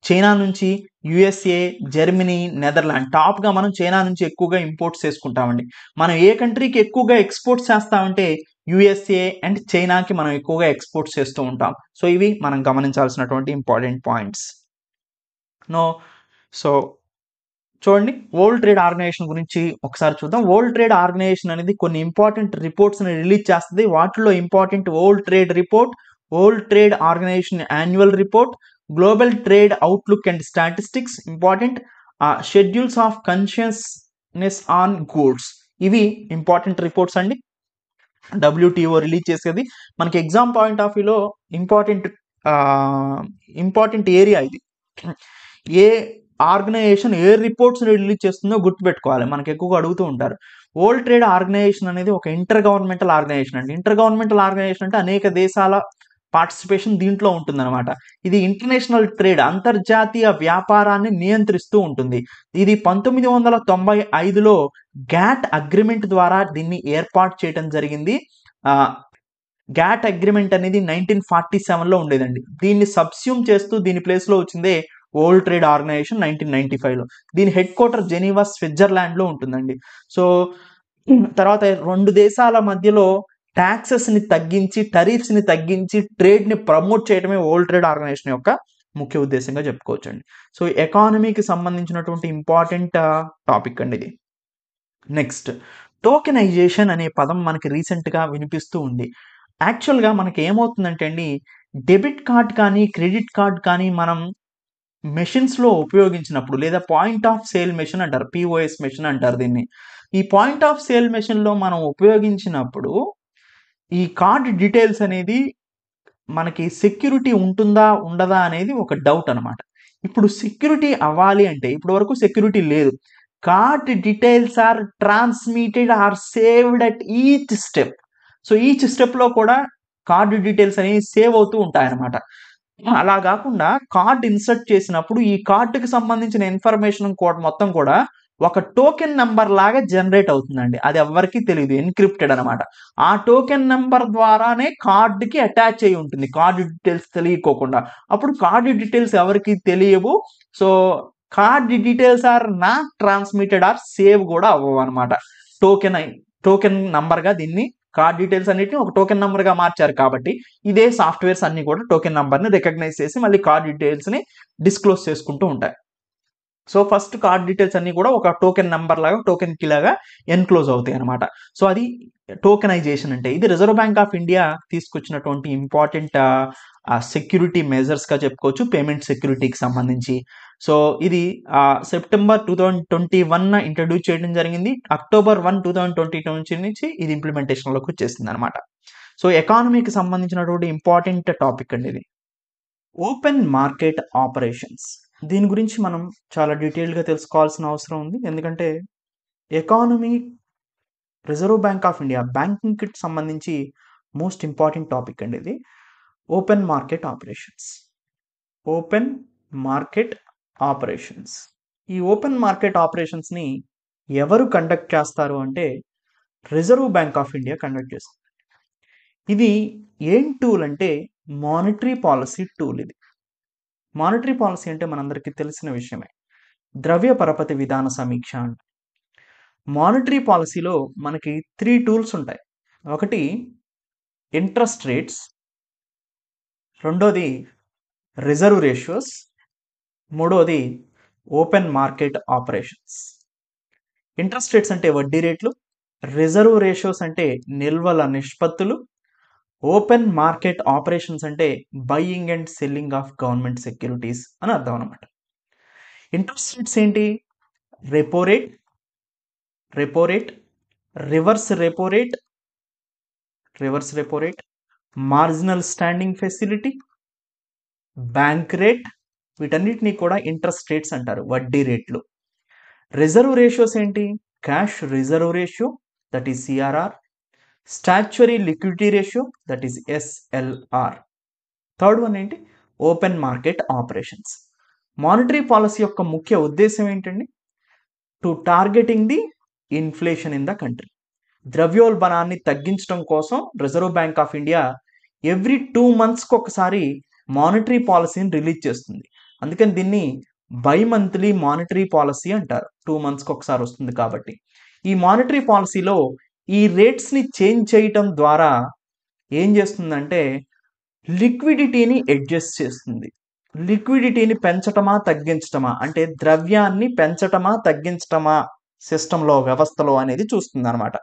చైనా నుంచి, USA, జర్మనీ, నెదర్లాండ్. టాప్గా మనం చైనా నుంచి ఎక్కువగా ఇంపోర్ట్స్ చేసుకుంటామండి. మనం ఏ కంట్రీకి ఎక్కువగా ఎక్స్పోర్ట్స్ చేస్తామంటే USA అండ్ చైనాకి మనం ఎక్కువగా ఎక్స్పోర్ట్స్ చేస్తూ ఉంటాం. సో ఇవి మనం గమనించాల్సినటువంటి ఇంపార్టెంట్ పాయింట్స్. సో చూడండి, వరల్డ్ ట్రేడ్ ఆర్గనైజేషన్ గురించి ఒకసారి చూద్దాం. వరల్డ్ ట్రేడ్ ఆర్గనైజేషన్ అనేది కొన్ని ఇంపార్టెంట్ రిపోర్ట్స్ని రిలీజ్ చేస్తుంది. వాటిలో important world trade report, world trade organization annual report, global trade outlook and statistics, important schedules of consciousness on goods. ఇవి ఇంపార్టెంట్ రిపోర్ట్స్ అండి. WTO రిలీజ్ చేసేది మనకి ఎగ్జామ్ పాయింట్ ఆఫ్ వ్యూలో ఇంపార్టెంట్ ఏరియా ఇది. ఏ ఆర్గనైజేషన్ ఏ రిపోర్ట్స్ రిలీజ్ చేస్తుందో గుర్తుపెట్టుకోవాలి, మనకి ఎక్కువగా అడుగుతూ ఉంటారు. వరల్డ్ ట్రేడ్ ఆర్గనైజేషన్ అనేది ఒక ఇంటర్ గవర్నమెంటల్ ఆర్గనైజేషన్ అండి. ఇంటర్ గవర్నమెంటల్ ఆర్గనైజేషన్ అంటే అనేక దేశాల పార్టిసిపేషన్ దీంట్లో ఉంటుందన్నమాట. ఇది ఇంటర్నేషనల్ ట్రేడ్, అంతర్జాతీయ వ్యాపారాన్ని నియంత్రిస్తూ ఉంటుంది. ఇది 1995లో గ్యాట్ అగ్రిమెంట్ ద్వారా దీన్ని ఏర్పాటు చేయడం జరిగింది. గ్యాట్ అగ్రిమెంట్ అనేది 1947లో ఉండేదండి. దీన్ని సబ్స్యూమ్ చేస్తూ దీని ప్లేస్లో వచ్చిందే వరల్డ్ ట్రేడ్ ఆర్గనైజేషన్ 1995లో. దీని హెడ్ క్వార్టర్ జెనీవా, స్విట్జర్లాండ్లో ఉంటుందండి. సో తర్వాత రెండు దేశాల మధ్యలో ట్యాక్సెస్ని తగ్గించి, టరీఫ్స్ని తగ్గించి ట్రేడ్ని ప్రమోట్ చేయడమే వరల్డ్ ట్రేడ్ ఆర్గనైజేషన్ యొక్క ముఖ్య ఉద్దేశంగా చెప్పుకోవచ్చు అండి. సో ఎకానమీకి సంబంధించినటువంటి ఇంపార్టెంట్ టాపిక్ అండి ఇది. నెక్స్ట్, టోకెనైజేషన్ అనే పదం మనకి రీసెంట్గా వినిపిస్తూ ఉంది. యాక్చువల్గా మనకి ఏమవుతుందంటే అండి, డెబిట్ కార్డ్ కానీ క్రెడిట్ కార్డ్ కానీ మనం మెషిన్స్లో ఉపయోగించినప్పుడు, లేదా పాయింట్ ఆఫ్ సేల్ మెషిన్ అంటారు, POS మెషిన్ అంటారు దీన్ని. ఈ పాయింట్ ఆఫ్ సేల్ మెషిన్లో మనం ఉపయోగించినప్పుడు ఈ కార్డ్ డీటెయిల్స్ అనేది మనకి సెక్యూరిటీ ఉంటుందా ఉండదా అనేది ఒక డౌట్ అనమాట. ఇప్పుడు సెక్యూరిటీ అవ్వాలి అంటే, ఇప్పటి వరకు సెక్యూరిటీ లేదు. Card details are transmitted or saved at each step. So each స్టెప్లో కూడా కార్డు డీటెయిల్స్ అనేవి సేవ్ అవుతూ ఉంటాయన్నమాట. అలా కాకుండా కార్డ్ ఇన్సర్ట్ చేసినప్పుడు ఈ కార్డుకి సంబంధించిన ఇన్ఫర్మేషన్ మొత్తం కూడా ఒక టోకెన్ నెంబర్ లాగా జనరేట్ అవుతుందండి. అది ఎవరికీ తెలియదు, ఎన్క్రిప్టెడ్ అనమాట. ఆ టోకెన్ నెంబర్ ద్వారానే కార్డుకి అటాచ్ అయి ఉంటుంది, కార్డు డీటెయిల్స్ తెలియకోకుండా. అప్పుడు కార్డు డీటెయిల్స్ ఎవరికి తెలియవు. So card details are not transmitted or save కూడా అవ్వవు అనమాట. టోకెన్ నంబర్గా దీన్ని కార్డ్ డీటెయిల్స్ అన్నిటిని ఒక టోకెన్ నంబర్గా మార్చారు కాబట్టి ఇదే సాఫ్ట్వేర్స్ అన్ని కూడా టోకెన్ నంబర్ని రికగ్నైజ్ చేసి మళ్ళీ కార్డ్ డీటెయిల్స్ని డిస్క్లోజ్ చేసుకుంటూ ఉంటాయి. సో ఫస్ట్ కార్డ్ డీటెయిల్స్ అన్ని కూడా ఒక టోకెన్ నెంబర్ లాగా, టోకెన్ కి లాగా ఎన్క్లోజ్ అవుతాయి అనమాట. సో అది టోకెనైజేషన్ అంటే. ఇది రిజర్వ్ బ్యాంక్ ఆఫ్ ఇండియా తీసుకొచ్చినటువంటి ఇంపార్టెంట్ సెక్యూరిటీ మెజర్స్గా చెప్పుకోవచ్చు, పేమెంట్ సెక్యూరిటీకి సంబంధించి. సో ఇది సెప్టెంబర్ 2021 ఇంట్రడ్యూస్ చేయడం జరిగింది. అక్టోబర్ 1, 2022 నుంచి ఇది ఇంప్లిమెంటేషన్లోకి వచ్చేసింది అనమాట. సో ఎకానమీకి సంబంధించినటువంటి ఇంపార్టెంట్ టాపిక్ అండి ఇది. ఓపెన్ మార్కెట్ ఆపరేషన్స్, దీని గురించి మనం చాలా డీటెయిల్గా తెలుసుకోవాల్సిన అవసరం ఉంది. ఎందుకంటే economy, reserve bank of India, బ్యాంకింగ్కి సంబంధించి మోస్ట్ ఇంపార్టెంట్ టాపిక్ అండి ఇది. Open market operations. Open market operations. ఈ ఓపెన్ మార్కెట్ ఆపరేషన్స్ని ఎవరు కండక్ట్ చేస్తారు అంటే reserve bank of India conduct చేస్తుంది. ఇది ఏం టూల్ అంటే మానిటరీ పాలసీ టూల్. ఇది మానిటరీ పాలసీ అంటే మనందరికీ తెలిసిన విషయమే, ద్రవ్య పరపతి విధాన సమీక్ష అంట. మానిటరీ పాలసీలో మనకి 3 టూల్స్ ఉంటాయి. ఒకటి ఇంట్రెస్ట్ రేట్స్, రెండోది రిజర్వ్ రేషియోస్, మూడోది open market operations. Interest rates అంటే వడ్డీ రేట్లు, రిజర్వ్ రేషియోస్ అంటే నిల్వల నిష్పత్తులు, ఓపెన్ మార్కెట్ ఆపరేషన్స్ అంటే buying and selling of government securities అని అర్థం అనమాట. ఇంట్రెస్ట్ రేట్స్ ఏంటి? Repo rate, reverse repo rate, marginal standing facility, bank rate, వీటన్నిటిని కూడా ఇంట్రెస్ట్ రేట్స్ అంటారు, వడ్డీ రేట్లు. రిజర్వ్ రేషియోస్ ఏంటి? Cash reserve ratio, that is CRR, statuary liquidity ratio, that is SLR. Third one ఏంటి? Open market operations. Monetary policy యొక్క ముఖ్య ఉద్దేశం ఏంటండి? To targeting the inflation in the country. ద్రవ్యోల్బణాన్ని తగ్గించడం కోసం reserve bank of India every 2 monthsకి ఒకసారి మానిటరీ పాలసీని రిలీజ్ చేస్తుంది. అందుకని దీన్ని బై మంత్లీ మానిటరీ పాలసీ అంటారు. 2 monthsకి ఒకసారి వస్తుంది కాబట్టి. ఈ మానిటరీ పాలసీలో ఈ రేట్స్ని చేంజ్ చేయటం ద్వారా ఏం చేస్తుందంటే లిక్విడిటీని అడ్జస్ట్ చేస్తుంది. లిక్విడిటీని పెంచటమా తగ్గించటమా, అంటే ద్రవ్యాన్ని పెంచటమా తగ్గించటమా సిస్టంలో, వ్యవస్థలో అనేది చూస్తుంది అనమాట.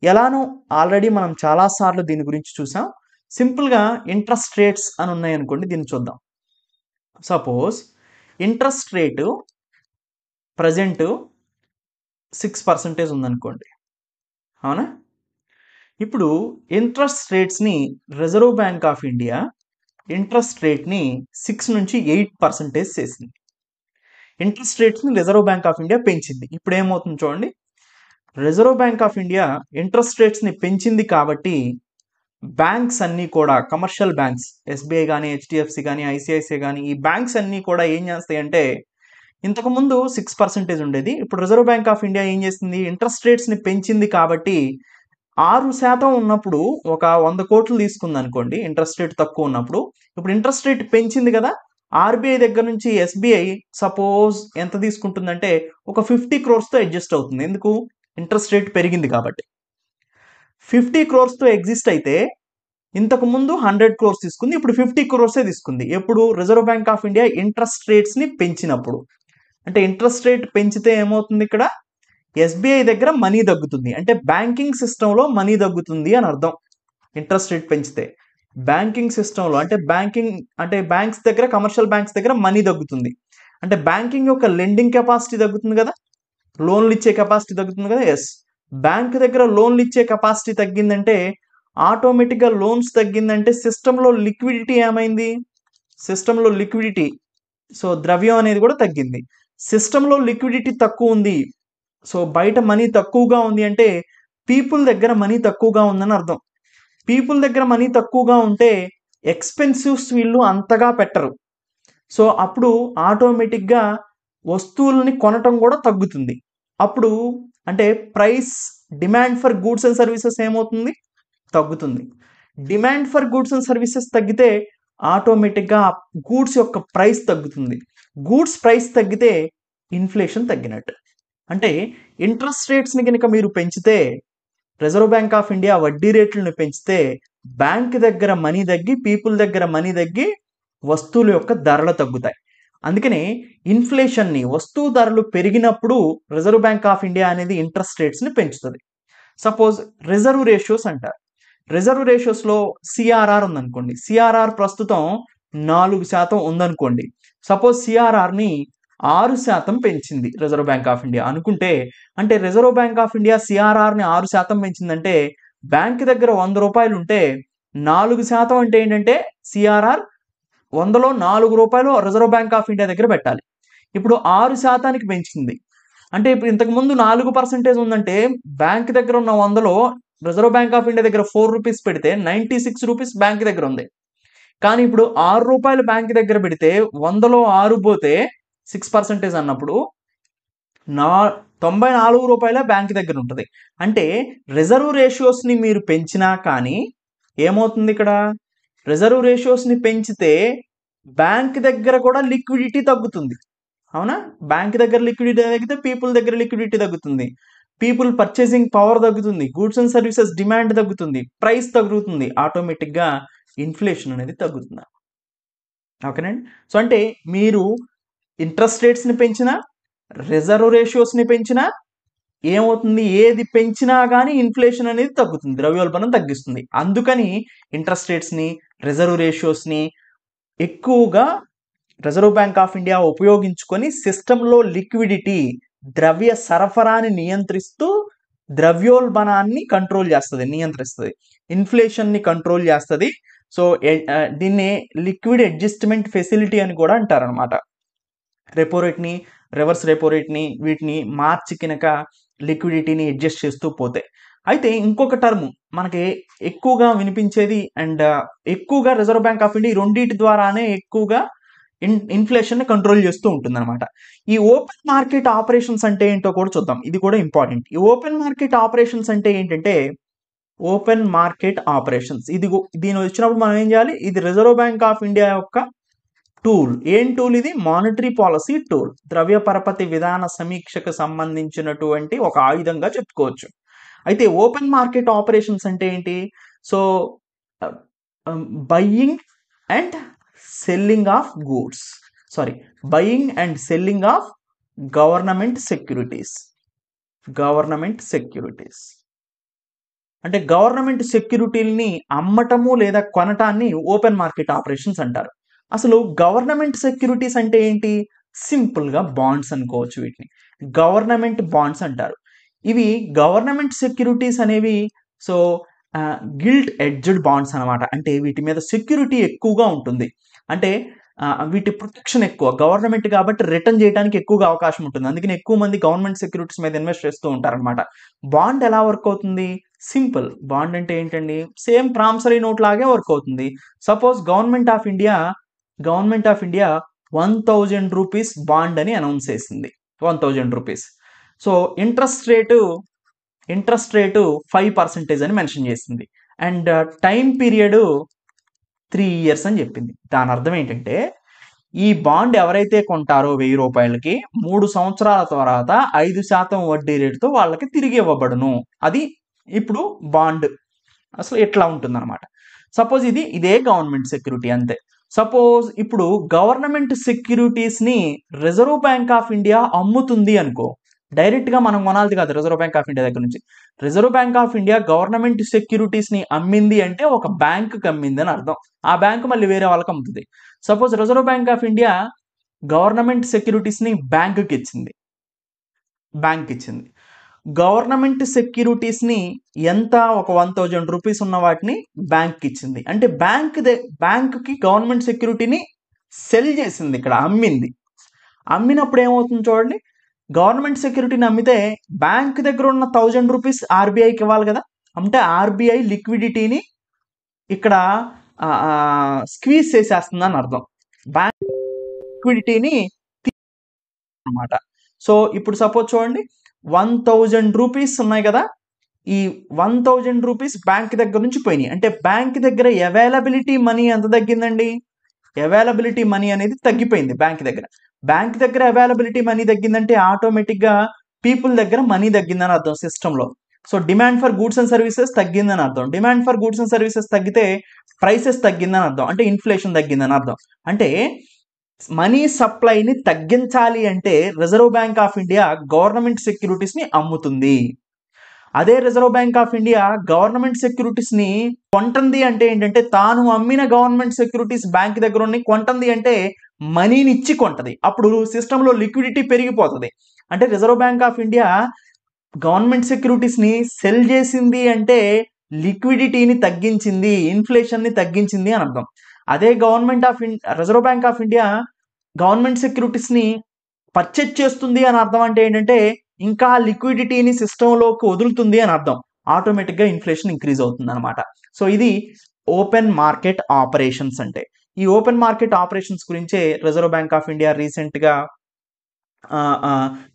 ఎలానో ఆల్రెడీ మనం చాలాసార్లు దీని గురించి చూసాం. సింపుల్గా ఇంట్రెస్ట్ రేట్స్ అని ఉన్నాయనుకోండి, దీన్ని చూద్దాం. సపోజ్ ఇంట్రెస్ట్ రేటు ప్రజెంట్ 6% ఉందనుకోండి, అవునా? ఇప్పుడు ఇంట్రెస్ట్ రేట్స్ని reserve bank of India interest రేట్ని 6 నుంచి 8% చేసింది. ఇంట్రెస్ట్ రేట్స్ని రిజర్వ్ బ్యాంక్ ఆఫ్ ఇండియా పెంచింది. ఇప్పుడు ఏమవుతుంది చూడండి, reserve bank of India interest రేట్స్ని పెంచింది కాబట్టి బ్యాంక్స్ అన్నీ కూడా, కమర్షియల్ బ్యాంక్స్, ఎస్బీఐ కానీ, హెచ్డిఎఫ్సి కానీ, ఐసిఐసిఐ కానీ, ఈ బ్యాంక్స్ అన్నీ కూడా ఏం చేస్తాయి అంటే, ఇంతకుముందు 6% ఉండేది, ఇప్పుడు రిజర్వ్ బ్యాంక్ ఆఫ్ ఇండియా ఏం చేసింది, ఇంట్రెస్ట్ రేట్స్ని పెంచింది కాబట్టి 6% ఉన్నప్పుడు ఒక 100 కోట్లు తీసుకుంది అనుకోండి, ఇంట్రెస్ట్ రేట్ తక్కువ ఉన్నప్పుడు. ఇప్పుడు ఇంట్రెస్ట్ రేట్ పెంచింది కదా, ఆర్బీఐ దగ్గర నుంచి ఎస్బీఐ సపోజ్ ఎంత తీసుకుంటుందంటే ఒక 50 crores అడ్జస్ట్ అవుతుంది. ఎందుకు? ఇంట్రెస్ట్ రేట్ పెరిగింది కాబట్టి. 50 crores ఎగ్జిస్ట్ అయితే ఇంతకు ముందు 100 crores తీసుకుంది, ఇప్పుడు 50 crores తీసుకుంది. ఎప్పుడు? Reserve bank of India interest రేట్స్ని పెంచినప్పుడు. అంటే ఇంట్రెస్ట్ రేట్ పెంచితే ఏమవుతుంది, ఇక్కడ ఎస్బీఐ దగ్గర మనీ తగ్గుతుంది, అంటే బ్యాంకింగ్ సిస్టంలో మనీ తగ్గుతుంది అని అర్థం. ఇంట్రెస్ట్ రేట్ పెంచితే బ్యాంకింగ్ సిస్టంలో, అంటే బ్యాంక్స్ దగ్గర, కమర్షియల్ బ్యాంక్స్ దగ్గర మనీ తగ్గుతుంది. అంటే బ్యాంకింగ్ యొక్క లెండింగ్ కెపాసిటీ తగ్గుతుంది కదా, లోన్లు ఇచ్చే కెపాసిటీ తగ్గుతుంది కదా. ఎస్, బ్యాంక్ దగ్గర లోన్లు ఇచ్చే కెపాసిటీ తగ్గిందంటే ఆటోమేటిక్గా లోన్స్ తగ్గిందంటే సిస్టంలో లిక్విడిటీ ఏమైంది? సిస్టంలో లిక్విడిటీ, సో ద్రవ్యం అనేది కూడా తగ్గింది. సిస్టంలో లిక్విడిటీ తక్కువ ఉంది, సో బయట మనీ తక్కువగా ఉంది అంటే పీపుల్ దగ్గర మనీ తక్కువగా ఉందని అర్థం. పీపుల్ దగ్గర మనీ తక్కువగా ఉంటే ఎక్స్పెన్సివ్స్ వీళ్ళు అంతగా పెట్టరు. సో అప్పుడు ఆటోమేటిక్గా వస్తువులని కొనటం కూడా తగ్గుతుంది. అప్పుడు అంటే price, demand for goods and services ఏమవుతుంది, తగ్గుతుంది. Demand for goods and services తగ్గితే ఆటోమేటిక్గా గూడ్స్ యొక్క ప్రైస్ తగ్గుతుంది. గూడ్స్ ప్రైస్ తగ్గితే ఇన్ఫ్లేషన్ తగ్గినట్టు. అంటే ఇంట్రెస్ట్ రేట్స్ని కనుక మీరు పెంచితే, రిజర్వ్ బ్యాంక్ ఆఫ్ ఇండియా వడ్డీ రేట్లను పెంచితే బ్యాంక్ దగ్గర మనీ తగ్గి, పీపుల్ దగ్గర మనీ తగ్గి వస్తువుల యొక్క ధరలు తగ్గుతాయి. అందుకని ఇన్ఫ్లేషన్ని, వస్తువు ధరలు పెరిగినప్పుడు రిజర్వ్ బ్యాంక్ ఆఫ్ ఇండియా అనేది ఇంట్రెస్ట్ రేట్స్ని పెంచుతుంది. సపోజ్ రిజర్వ్ రేషియోస్ అంటారు. రిజర్వ్ రేషియోస్లో సిఆర్ఆర్ ఉందనుకోండి, సిఆర్ఆర్ ప్రస్తుతం 4% ఉందనుకోండి. సపోజ్ సిఆర్ఆర్ని 6% పెంచింది రిజర్వ్ బ్యాంక్ ఆఫ్ ఇండియా అనుకుంటే, అంటే రిజర్వ్ బ్యాంక్ ఆఫ్ ఇండియా సిఆర్ఆర్ని 6% పెంచిందంటే బ్యాంక్ దగ్గర 100 రూపాయలు ఉంటే 4% అంటే ఏంటంటే సిఆర్ఆర్ 100లో 4 రూపాయలు రిజర్వ్ బ్యాంక్ ఆఫ్ ఇండియా దగ్గర పెట్టాలి. ఇప్పుడు 6%కి పెంచింది అంటే, ఇప్పుడు ఇంతకుముందు 4% ఉందంటే బ్యాంక్ దగ్గర ఉన్న 100లో రిజర్వ్ బ్యాంక్ ఆఫ్ ఇండియా దగ్గర 4 రూపీస్ పెడితే 96 రూపీస్ బ్యాంక్ దగ్గర ఉంది. కానీ ఇప్పుడు 6 రూపాయలు బ్యాంక్ దగ్గర పెడితే 100లో 6 పోతే 6% అన్నప్పుడు 94 రూపాయల బ్యాంక్ దగ్గర ఉంటుంది. అంటే రిజర్వ్ రేషియోస్ని మీరు పెంచినా కానీ ఏమవుతుంది, ఇక్కడ రిజర్వ్ రేషియోస్ని పెంచితే బ్యాంక్ దగ్గర కూడా లిక్విడిటీ తగ్గుతుంది. అవునా, బ్యాంక్ దగ్గర లిక్విడిటీ తగ్గితే పీపుల్ దగ్గర లిక్విడిటీ తగ్గుతుంది, పీపుల్ పర్చేసింగ్ పవర్ తగ్గుతుంది, గూడ్స్ అండ్ సర్వీసెస్ డిమాండ్ తగ్గుతుంది, ప్రైస్ తగ్గుతుంది, ఆటోమేటిక్గా ఇన్ఫ్లేషన్ అనేది తగ్గుతుంది. ఓకేనండి. సో అంటే మీరు ఇంట్రెస్ట్ రేట్స్ని పెంచినా, రిజర్వ్ రేషియోస్ని పెంచినా ఏమవుతుంది, ఏది పెంచినా కానీ ఇన్ఫ్లేషన్ అనేది తగ్గుతుంది, ద్రవ్యోల్బణం తగ్గిస్తుంది. అందుకని ఇంట్రెస్ట్ రేట్స్ని, రిజర్వ్ రేషియోస్ని ఎక్కువగా రిజర్వ్ బ్యాంక్ ఆఫ్ ఇండియా ఉపయోగించుకొని సిస్టంలో లిక్విడిటీ, ద్రవ్య సరఫరాని నియంత్రిస్తూ ద్రవ్యోల్బణాన్ని కంట్రోల్ చేస్తుంది, నియంత్రిస్తుంది, ఇన్ఫ్లేషన్ని కంట్రోల్ చేస్తుంది. సో దీన్ని లిక్విడ్ అడ్జస్ట్మెంట్ ఫెసిలిటీ అని కూడా అంటారనమాట. రెపో రేట్ని, రివర్స్ రెపో రేట్ని వీటిని మార్చి కనుక లిక్విడిటీని అడ్జస్ట్ చేస్తూ పోతే. అయితే ఇంకొక టర్మ్ మనకి ఎక్కువగా వినిపించేది అండ్ ఎక్కువగా రిజర్వ్ బ్యాంక్ ఆఫ్ ఇండియా ఈ రెండింటి ద్వారానే ఎక్కువగా ఇన్ఫ్లేషన్ కంట్రోల్ చేస్తూ ఉంటుంది అనమాట. ఈ ఓపెన్ మార్కెట్ ఆపరేషన్స్ అంటే ఏంటో కూడా చూద్దాం, ఇది కూడా ఇంపార్టెంట్. ఈ ఓపెన్ మార్కెట్ ఆపరేషన్స్ అంటే ఏంటంటే, ఓపెన్ మార్కెట్ ఆపరేషన్స్ దీని వచ్చినప్పుడు మనం ఏం చేయాలి, ఇది రిజర్వ్ బ్యాంక్ ఆఫ్ ఇండియా యొక్క టూల్. ఏం టూల్ ఇది, మానిటరీ పాలసీ టూల్, ద్రవ్య పరపతి విధాన సమీక్షకు సంబంధించినటువంటి ఒక ఆయుధంగా చెప్పుకోవచ్చు. అయితే ఓపెన్ మార్కెట్ ఆపరేషన్స్ అంటే ఏంటి, so buying and selling of goods, buying and selling of government securities. అంటే గవర్నమెంట్ సెక్యూరిటీలని అమ్మటము లేదా కొనటాన్ని ఓపెన్ మార్కెట్ ఆపరేషన్స్ అంటారు. అసలు గవర్నమెంట్ సెక్యూరిటీస్ అంటే ఏంటి, సింపుల్గా బాండ్స్ అనుకోవచ్చు. వీటిని గవర్నమెంట్ బాండ్స్ అంటారు. ఇవి గవర్నమెంట్ సెక్యూరిటీస్ అనేవి సో గిల్ట్ ఎడ్జ్డ్ బాండ్స్ అనమాట. అంటే వీటి మీద సెక్యూరిటీ ఎక్కువగా ఉంటుంది, అంటే వీటి ప్రొటెక్షన్ ఎక్కువ, గవర్నమెంట్ కాబట్టి రిటర్న్ చేయడానికి ఎక్కువగా అవకాశం ఉంటుంది. అందుకని ఎక్కువ మంది గవర్నమెంట్ సెక్యూరిటీస్ మీద ఇన్వెస్ట్ చేస్తూ ఉంటారనమాట. బాండ్ ఎలా వర్క్ అవుతుంది, సింపుల్. బాండ్ అంటే ఏంటండి, సేమ్ ప్రామిసరీ నోట్ లాగే వర్క్ అవుతుంది. Suppose government of India 1000 rupees bond అని అనౌన్స్ చేసింది, 1000 రూపీస్. సో ఇంట్రెస్ట్ రేటు 5% అని మెన్షన్ చేసింది, అండ్ టైం పీరియడ్ 3 years అని చెప్పింది. దాని అర్థం ఏంటంటే, ఈ బాండ్ ఎవరైతే కొంటారో 1000 రూపాయలకి 3 సంవత్సరాల తర్వాత 5% వడ్డీ రేటుతో వాళ్ళకి తిరిగి ఇవ్వబడును. అది ఇప్పుడు బాండ్ అసలు ఎట్లా ఉంటుందన్నమాట. సపోజ్ ఇదే గవర్నమెంట్ సెక్యూరిటీ అంతే. సపోజ్ ఇప్పుడు గవర్నమెంట్ సెక్యూరిటీస్ని రిజర్వ్ బ్యాంక్ ఆఫ్ ఇండియా అమ్ముతుంది అనుకో, డైరెక్ట్గా మనం కొనాలి కాదు రిజర్వ్ బ్యాంక్ ఆఫ్ ఇండియా దగ్గర నుంచి. Reserve bank of India government సెక్యూరిటీస్ని అమ్మింది అంటే ఒక బ్యాంకుకి అమ్మింది అని అర్థం. ఆ బ్యాంకు మళ్ళీ వేరే వాళ్ళకి అమ్ముతుంది. Suppose reserve bank of India government సెక్యూరిటీస్ని బ్యాంక్ ఇచ్చింది. గవర్నమెంట్ సెక్యూరిటీస్ని ఎంత, ఒక 1000 రూపీస్ ఉన్న వాటిని బ్యాంక్ ఇచ్చింది. అంటే బ్యాంకుకి గవర్నమెంట్ సెక్యూరిటీని సెల్ చేసింది, ఇక్కడ అమ్మింది. అమ్మినప్పుడు ఏమవుతుంది చూడండి, గవర్నమెంట్ సెక్యూరిటీని అమ్మితే బ్యాంక్ దగ్గర ఉన్న 1000 రూపీస్ ఆర్బీఐకి ఇవ్వాలి కదా. అంటే ఆర్బీఐ లిక్విడిటీని ఇక్కడ స్క్వీజ్ చేసేస్తుంది అని అర్థం. బ్యాంక్ లిక్విడిటీని అనమాట. సో ఇప్పుడు సపోజ్ చూడండి 1000 రూపీస్ ఉన్నాయి కదా, ఈ 1000 రూపీస్ బ్యాంక్ దగ్గర నుంచి పోయినాయి. అంటే బ్యాంక్ దగ్గర అవైలబిలిటీ మనీ ఎంత తగ్గిందండి? అవైలబిలిటీ మనీ అనేది తగ్గిపోయింది బ్యాంక్ దగ్గర. బ్యాంక్ దగ్గర అవైలబిలిటీ మనీ తగ్గిందంటే ఆటోమేటిక్గా పీపుల్ దగ్గర మనీ తగ్గిందని అర్థం సిస్టంలో. So demand for goods and services తగ్గిందని అర్థం. Demand for goods and services తగ్గితే ప్రైసెస్ తగ్గిందని అర్థం, అంటే ఇన్ఫ్లేషన్ తగ్గిందని అర్థం. అంటే మనీ సప్లైని తగ్గించాలి అంటే reserve bank of India government సెక్యూరిటీస్ని అమ్ముతుంది. అదే reserve bank of India government సెక్యూరిటీస్ని కొంటుంది అంటే ఏంటంటే తాను అమ్మిన గవర్నమెంట్ సెక్యూరిటీస్ బ్యాంక్ దగ్గర ఉన్న కొంటుంది అంటే మనీని ఇచ్చి కొంటది. అప్పుడు సిస్టంలో లిక్విడిటీ పెరిగిపోతుంది. అంటే reserve bank of India government సెక్యూరిటీస్ని సెల్ చేసింది అంటే లిక్విడిటీని తగ్గించింది, ఇన్ఫ్లేషన్ని తగ్గించింది అని అర్థం. అదే reserve bank of India government సెక్యూరిటీస్ని పర్చేజ్ చేస్తుంది అని అర్థం అంటే ఏంటంటే ఇంకా లిక్విడిటీని సిస్టంలోకి వదులుతుంది అని అర్థం. ఆటోమేటిక్గా ఇన్ఫ్లేషన్ ఇంక్రీజ్ అవుతుంది అనమాట. సో ఇది ఓపెన్ మార్కెట్ ఆపరేషన్స్ అంటే. ఈ ఓపెన్ మార్కెట్ ఆపరేషన్స్ గురించే రిజర్వ్ బ్యాంక్ ఆఫ్ ఇండియా రీసెంట్గా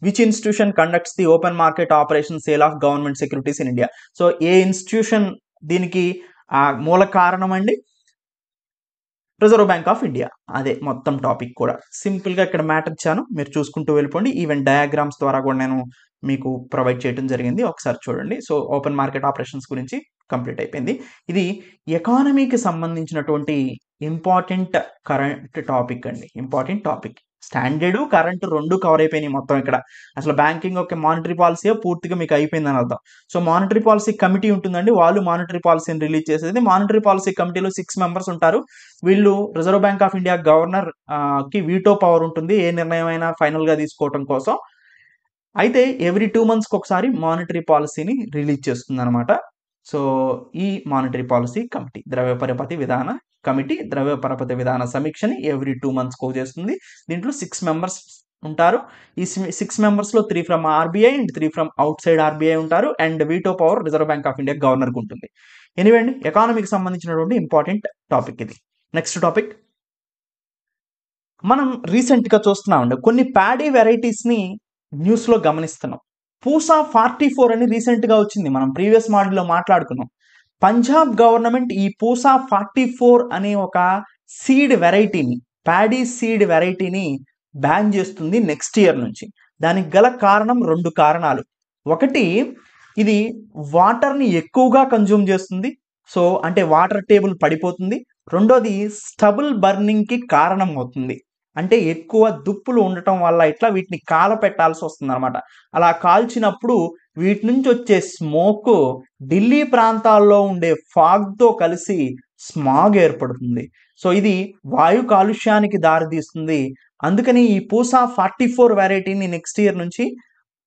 which institution conducts the open market operation sale of government securities in India. So A institution దీనికి మూల కారణం అండి? Reserve bank of India. అదే మొత్తం టాపిక్ కూడా సింపుల్గా ఇక్కడ మ్యాటర్ ఇచ్చాను, మీరు చూసుకుంటూ వెళ్ళిపోండి. ఈవెన్ డయాగ్రామ్స్ ద్వారా కూడా నేను మీకు ప్రొవైడ్ చేయడం జరిగింది, ఒకసారి చూడండి. సో ఓపెన్ మార్కెట్ ఆపరేషన్స్ గురించి కంప్లీట్ అయిపోయింది. ఇది ఎకానమీకి సంబంధించినటువంటి ఇంపార్టెంట్ కరెంట్ టాపిక్ అండి. Important topic. స్టాండర్డ్ కరెంట్ రెండు కవర్ అయిపోయినాయి మొత్తం ఇక్కడ. అసలు బ్యాంకింగ్ ఒక మానిటరీ పాలసీ పూర్తిగా మీకు అయిపోయిందని అర్థం. సో మానిటరీ పాలసీ కమిటీ ఉంటుందండి, వాళ్ళు మానిటరీ పాలసీని రిలీజ్ చేసేది. మానిటరీ పాలసీ కమిటీలో 6 మెంబర్స్ ఉంటారు. వీళ్ళు reserve bank of India governor కి వీటో పవర్ ఉంటుంది ఏ నిర్ణయం అయినా ఫైనల్ గా తీసుకోవడం కోసం. అయితే ఎవ్రీ 2 monthsకి ఒకసారి మానిటరీ పాలసీని రిలీజ్ చేస్తుంది అనమాట. సో ఈ మానిటరీ పాలసీ కమిటీ ద్రవ్య పరపతి విధాన కమిటీ ద్రవ్య పరపతి విధాన సమీక్షని ఎవ్రీ 2 monthsకి చేస్తుంది. దీంట్లో 6 మెంబర్స్ ఉంటారు. ఈ 6 మెంబర్స్లో 3 from RBI and 3 from outside RBI ఉంటారు. And veto power reserve bank of India గవర్నర్కి ఉంటుంది. ఎనివే అండి, ఎకానమీకి సంబంధించినటువంటి ఇంపార్టెంట్ టాపిక్ ఇది. నెక్స్ట్ టాపిక్ మనం రీసెంట్గా చూస్తున్నామండి, కొన్ని ప్యాడీ వెరైటీస్ని న్యూస్లో గమనిస్తున్నాం. పూసా 44 అని రీసెంట్గా వచ్చింది, మనం ప్రీవియస్ మాడ్యూల్లో మాట్లాడుకున్నాం. పంజాబ్ గవర్నమెంట్ ఈ పూసా 44 అనే ఒక సీడ్ వెరైటీని, ప్యాడీ సీడ్ వెరైటీని బ్యాన్ చేస్తుంది నెక్స్ట్ ఇయర్ నుంచి. దానికి గల కారణం 2 కారణాలు. ఒకటి, ఇది వాటర్ని ఎక్కువగా కన్జ్యూమ్ చేస్తుంది, సో అంటే వాటర్ టేబుల్ పడిపోతుంది. రెండోది, స్టబుల్ బర్నింగ్కి కారణం అవుతుంది, అంటే ఎక్కువ దుప్పులు ఉండటం వల్ల ఇట్లా వీటిని కాలపెట్టాల్సి వస్తుంది అనమాట. అలా కాల్చినప్పుడు వీటి నుంచి వచ్చే స్మోక్ ఢిల్లీ ప్రాంతాల్లో ఉండే ఫాగ్తో కలిసి స్మాగ్ ఏర్పడుతుంది. సో ఇది వాయు కాలుష్యానికి దారితీస్తుంది. అందుకని ఈ పూసా 44 వెరైటీని నెక్స్ట్ ఇయర్ నుంచి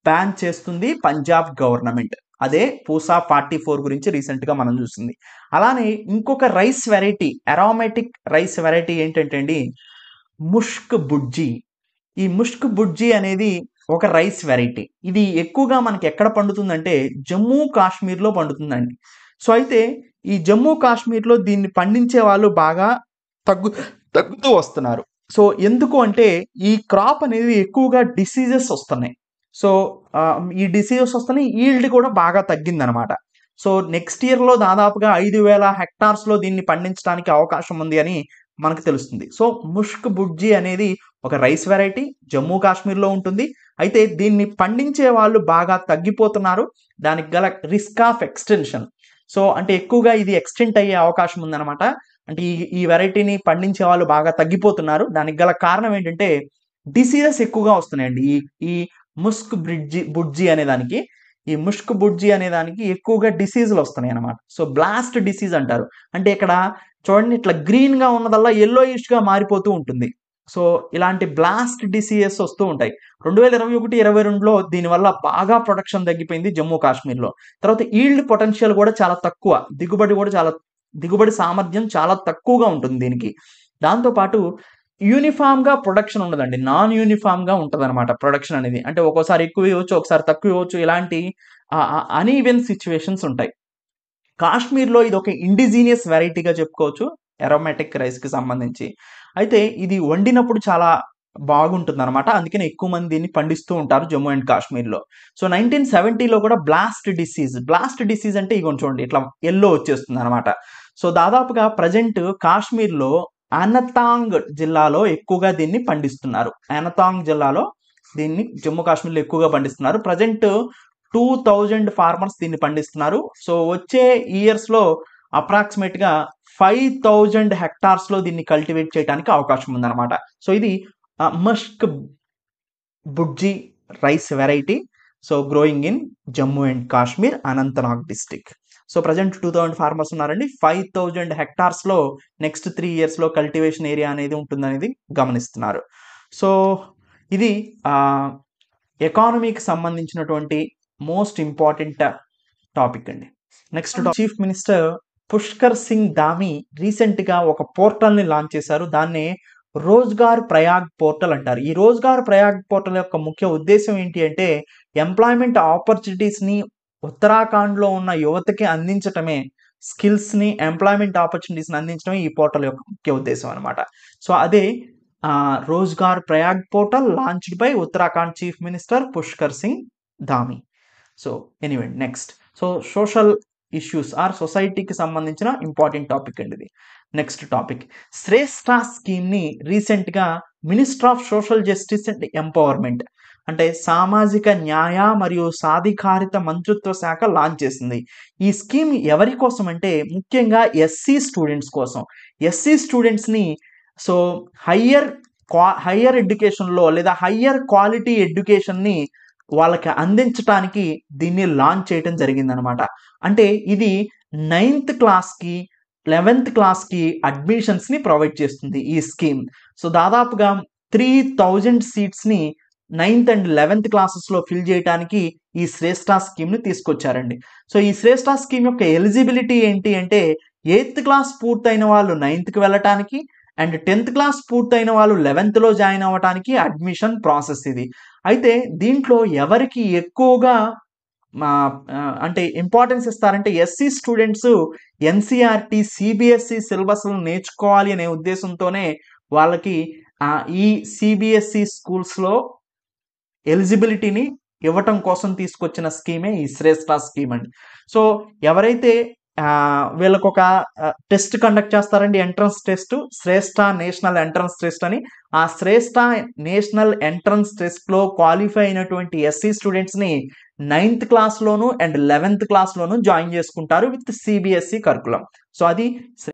బ్యాన్ చేస్తుంది పంజాబ్ గవర్నమెంట్. అదే పూసా 44 గురించి రీసెంట్గా మనం చూసింది. అలానే ఇంకొక rice variety, aromatic rice variety ఏంటంటే అండి, ముష్క్ బుడ్జీ. ఈ ముష్క్ బుడ్జీ అనేది ఒక రైస్ వెరైటీ. ఇది ఎక్కువగా మనకి ఎక్కడ పండుతుందంటే జమ్మూ కాశ్మీర్లో పండుతుందండి. సో అయితే ఈ జమ్మూ కాశ్మీర్లో దీన్ని పండించే వాళ్ళు బాగా తగ్గుతూ వస్తున్నారు. సో ఎందుకు అంటే ఈ క్రాప్ అనేది ఎక్కువగా డిసీజెస్ వస్తున్నాయి. సో ఈ డిసీజెస్ వస్తున్నాయి, ఈల్డ్ కూడా బాగా తగ్గిందనమాట. సో నెక్స్ట్ ఇయర్లో దాదాపుగా 5,000 హెక్టార్స్లో దీన్ని పండించడానికి అవకాశం ఉంది అని మనకు తెలుస్తుంది. సో ముష్క్ బుడ్జీ అనేది ఒక రైస్ వెరైటీ, జమ్మూ కాశ్మీర్లో ఉంటుంది. అయితే దీన్ని పండించే వాళ్ళు బాగా తగ్గిపోతున్నారు. దానికి గల రిస్క్ ఆఫ్ ఎక్స్టెన్షన్, సో అంటే ఎక్కువగా ఇది ఎక్స్టెంట్ అయ్యే అవకాశం ఉందన్నమాట. అంటే ఈ వెరైటీని పండించే వాళ్ళు బాగా తగ్గిపోతున్నారు. దానికి గల కారణం ఏంటంటే డిసీజెస్ ఎక్కువగా వస్తున్నాయండి. ఈ ముష్క్ బుడ్జీ అనే దానికి, ఈ ముష్క్ బుడ్జీ అనే దానికి ఎక్కువగా డిసీజులు వస్తున్నాయి అన్నమాట. సో బ్లాస్ట్ డిసీజ్ అంటారు. అంటే ఇక్కడ చూడండి, ఇట్లా గ్రీన్గా ఉన్నదల్లా yellowish-గా మారిపోతూ ఉంటుంది. సో ఇలాంటి బ్లాస్ట్ డిసీజెస్ వస్తూ ఉంటాయి. 2021-22లో దీనివల్ల బాగా ప్రొడక్షన్ తగ్గిపోయింది జమ్మూ కాశ్మీర్లో. తర్వాత ఈల్డ్ పొటెన్షియల్ కూడా చాలా తక్కువ, దిగుబడి సామర్థ్యం చాలా తక్కువగా ఉంటుంది దీనికి. దాంతోపాటు యూనిఫామ్గా ప్రొడక్షన్ ఉండదండి, నాన్ యూనిఫామ్గా ఉంటుంది అనమాట ప్రొడక్షన్ అనేది. అంటే ఒక్కోసారి ఎక్కువ ఇవ్వచ్చు, ఒకసారి తక్కువ ఇవ్వచ్చు, ఇలాంటి అన్ఈవెన్ సిచ్యువేషన్స్ ఉంటాయి. కాశ్మీర్లో ఇది ఒక ఇండిజీనియస్ వెరైటీగా చెప్పుకోవచ్చు. ఎరోమాటిక్ రైస్కి సంబంధించి. అయితే ఇది వండినప్పుడు చాలా బాగుంటుంది అనమాట. అందుకని ఎక్కువ మంది దీన్ని పండిస్తూ ఉంటారు జమ్మూ అండ్ కాశ్మీర్లో. సో 1970లో కూడా బ్లాస్ట్ డిసీజ్ అంటే ఇగోండి చూడండి ఇట్లా ఎల్లో వచ్చేస్తుంది అనమాట. సో దాదాపుగా ప్రజెంట్ కాశ్మీర్లో అనతాంగ్ జిల్లాలో ఎక్కువగా దీన్ని పండిస్తున్నారు. అనతాంగ్ జిల్లాలో దీన్ని జమ్మూ కాశ్మీర్లో ఎక్కువగా పండిస్తున్నారు. ప్రజెంట్ 2000 ఫార్మర్స్ దీన్ని పండిస్తున్నారు. సో వచ్చే ఇయర్స్లో అప్రాక్సిమేట్గా 5000 హెక్టార్స్లో దీన్ని కల్టివేట్ చేయడానికి అవకాశం ఉందన్నమాట. సో ఇది Mushk Budji rice variety. So growing in Jammu and Kashmir, Anantnag district. So present 2000 farmers ఉన్నారండి. 5000 హెక్టార్స్లో నెక్స్ట్ 3 ఇయర్స్లో కల్టివేషన్ ఏరియా అనేది ఉంటుందనేది గమనిస్తున్నారు. సో ఇది ఎకానమీకి సంబంధించినటువంటి మోస్ట్ ఇంపార్టెంట్ టాపిక్ అండి. Next chief minister Pushkar Singh Dhami రీసెంట్గా ఒక పోర్టల్ని లాంచ్ చేశారు. దాన్నే రోజ్గార్ ప్రయాగ్ పోర్టల్ అంటారు. ఈ రోజ్గార్ ప్రయాగ్ పోర్టల్ యొక్క ముఖ్య ఉద్దేశం ఏంటి అంటే ఎంప్లాయ్మెంట్ ఆపర్చునిటీస్ని ఉత్తరాఖండ్లో ఉన్న యువతకి అందించటమే, స్కిల్స్ని ఎంప్లాయ్మెంట్ ఆపర్చునిటీస్ని అందించడమే ఈ పోర్టల్ యొక్క ముఖ్య ఉద్దేశం అనమాట. సో అదే Rozgar Prayag portal launched by Uttarakhand chief minister Pushkar Singh Dhami. So anyway next social issues or సొసైటీకి సంబంధించిన ఇంపార్టెంట్ టాపిక్ అండి ఇది. నెక్స్ట్ టాపిక్ శ్రేష్ఠ స్కీమ్ని రీసెంట్గా minister of social justice and empowerment అంటే సామాజిక న్యాయ మరియు సాధికారిత మంత్రిత్వ శాఖ లాంచ్ చేసింది. ఈ స్కీమ్ ఎవరి కోసం అంటే ముఖ్యంగా ఎస్సీ స్టూడెంట్స్ కోసం. ఎస్సీ స్టూడెంట్స్ని సో హయ్యర్ ఎడ్యుకేషన్లో లేదా హయ్యర్ క్వాలిటీ ఎడ్యుకేషన్ని వాళ్ళకి అందించడానికి దీన్ని లాంచ్ చేయడం జరిగిందనమాట. అంటే ఇది 9th క్లాస్కి 11th క్లాస్కి అడ్మిషన్స్ని ప్రొవైడ్ చేస్తుంది ఈ స్కీమ్. సో దాదాపుగా 3000 సీట్స్ని 9th and 11th క్లాసెస్లో ఫిల్ చేయడానికి ఈ శ్రేష్ఠ స్కీమ్ని తీసుకొచ్చారండి. సో ఈ శ్రేష్ఠ స్కీమ్ యొక్క ఎలిజిబిలిటీ ఏంటి అంటే 8th క్లాస్ పూర్తయిన వాళ్ళు 9th వెళ్ళటానికి అండ్ 10th క్లాస్ పూర్తయిన వాళ్ళు 11th జాయిన్ అవ్వడానికి అడ్మిషన్ ప్రాసెస్ ఇది. అయితే దీంట్లో ఎవరికి ఎక్కువగా అంటే ఇంపార్టెన్స్ ఇస్తారంటే ఎస్సీ స్టూడెంట్స్ ఎన్సీఆర్టీ సిబిఎస్ఈ సిలబస్లను నేర్చుకోవాలి అనే ఉద్దేశంతోనే వాళ్ళకి ఈ సిబిఎస్ఈ స్కూల్స్లో ఎలిజిబిలిటీని ఇవ్వటం కోసం తీసుకొచ్చిన స్కీమే ఈ శ్రేష్ఠ స్కీమ్ అండి. సో ఎవరైతే వీళ్ళకు ఒక టెస్ట్ కండక్ట్ చేస్తారండి, ఎంట్రన్స్ టెస్ట్, శ్రేష్ఠ నేషనల్ ఎంట్రన్స్ టెస్ట్ అని. ఆ శ్రేష్ఠ నేషనల్ ఎంట్రన్స్ టెస్ట్లో క్వాలిఫై అయినటువంటి ఎస్సీ స్టూడెంట్స్ని 9th క్లాస్లోను అండ్ 11th క్లాస్లోను జాయిన్ చేసుకుంటారు విత్ సిబిఎస్ఈ కరికులం. సో అది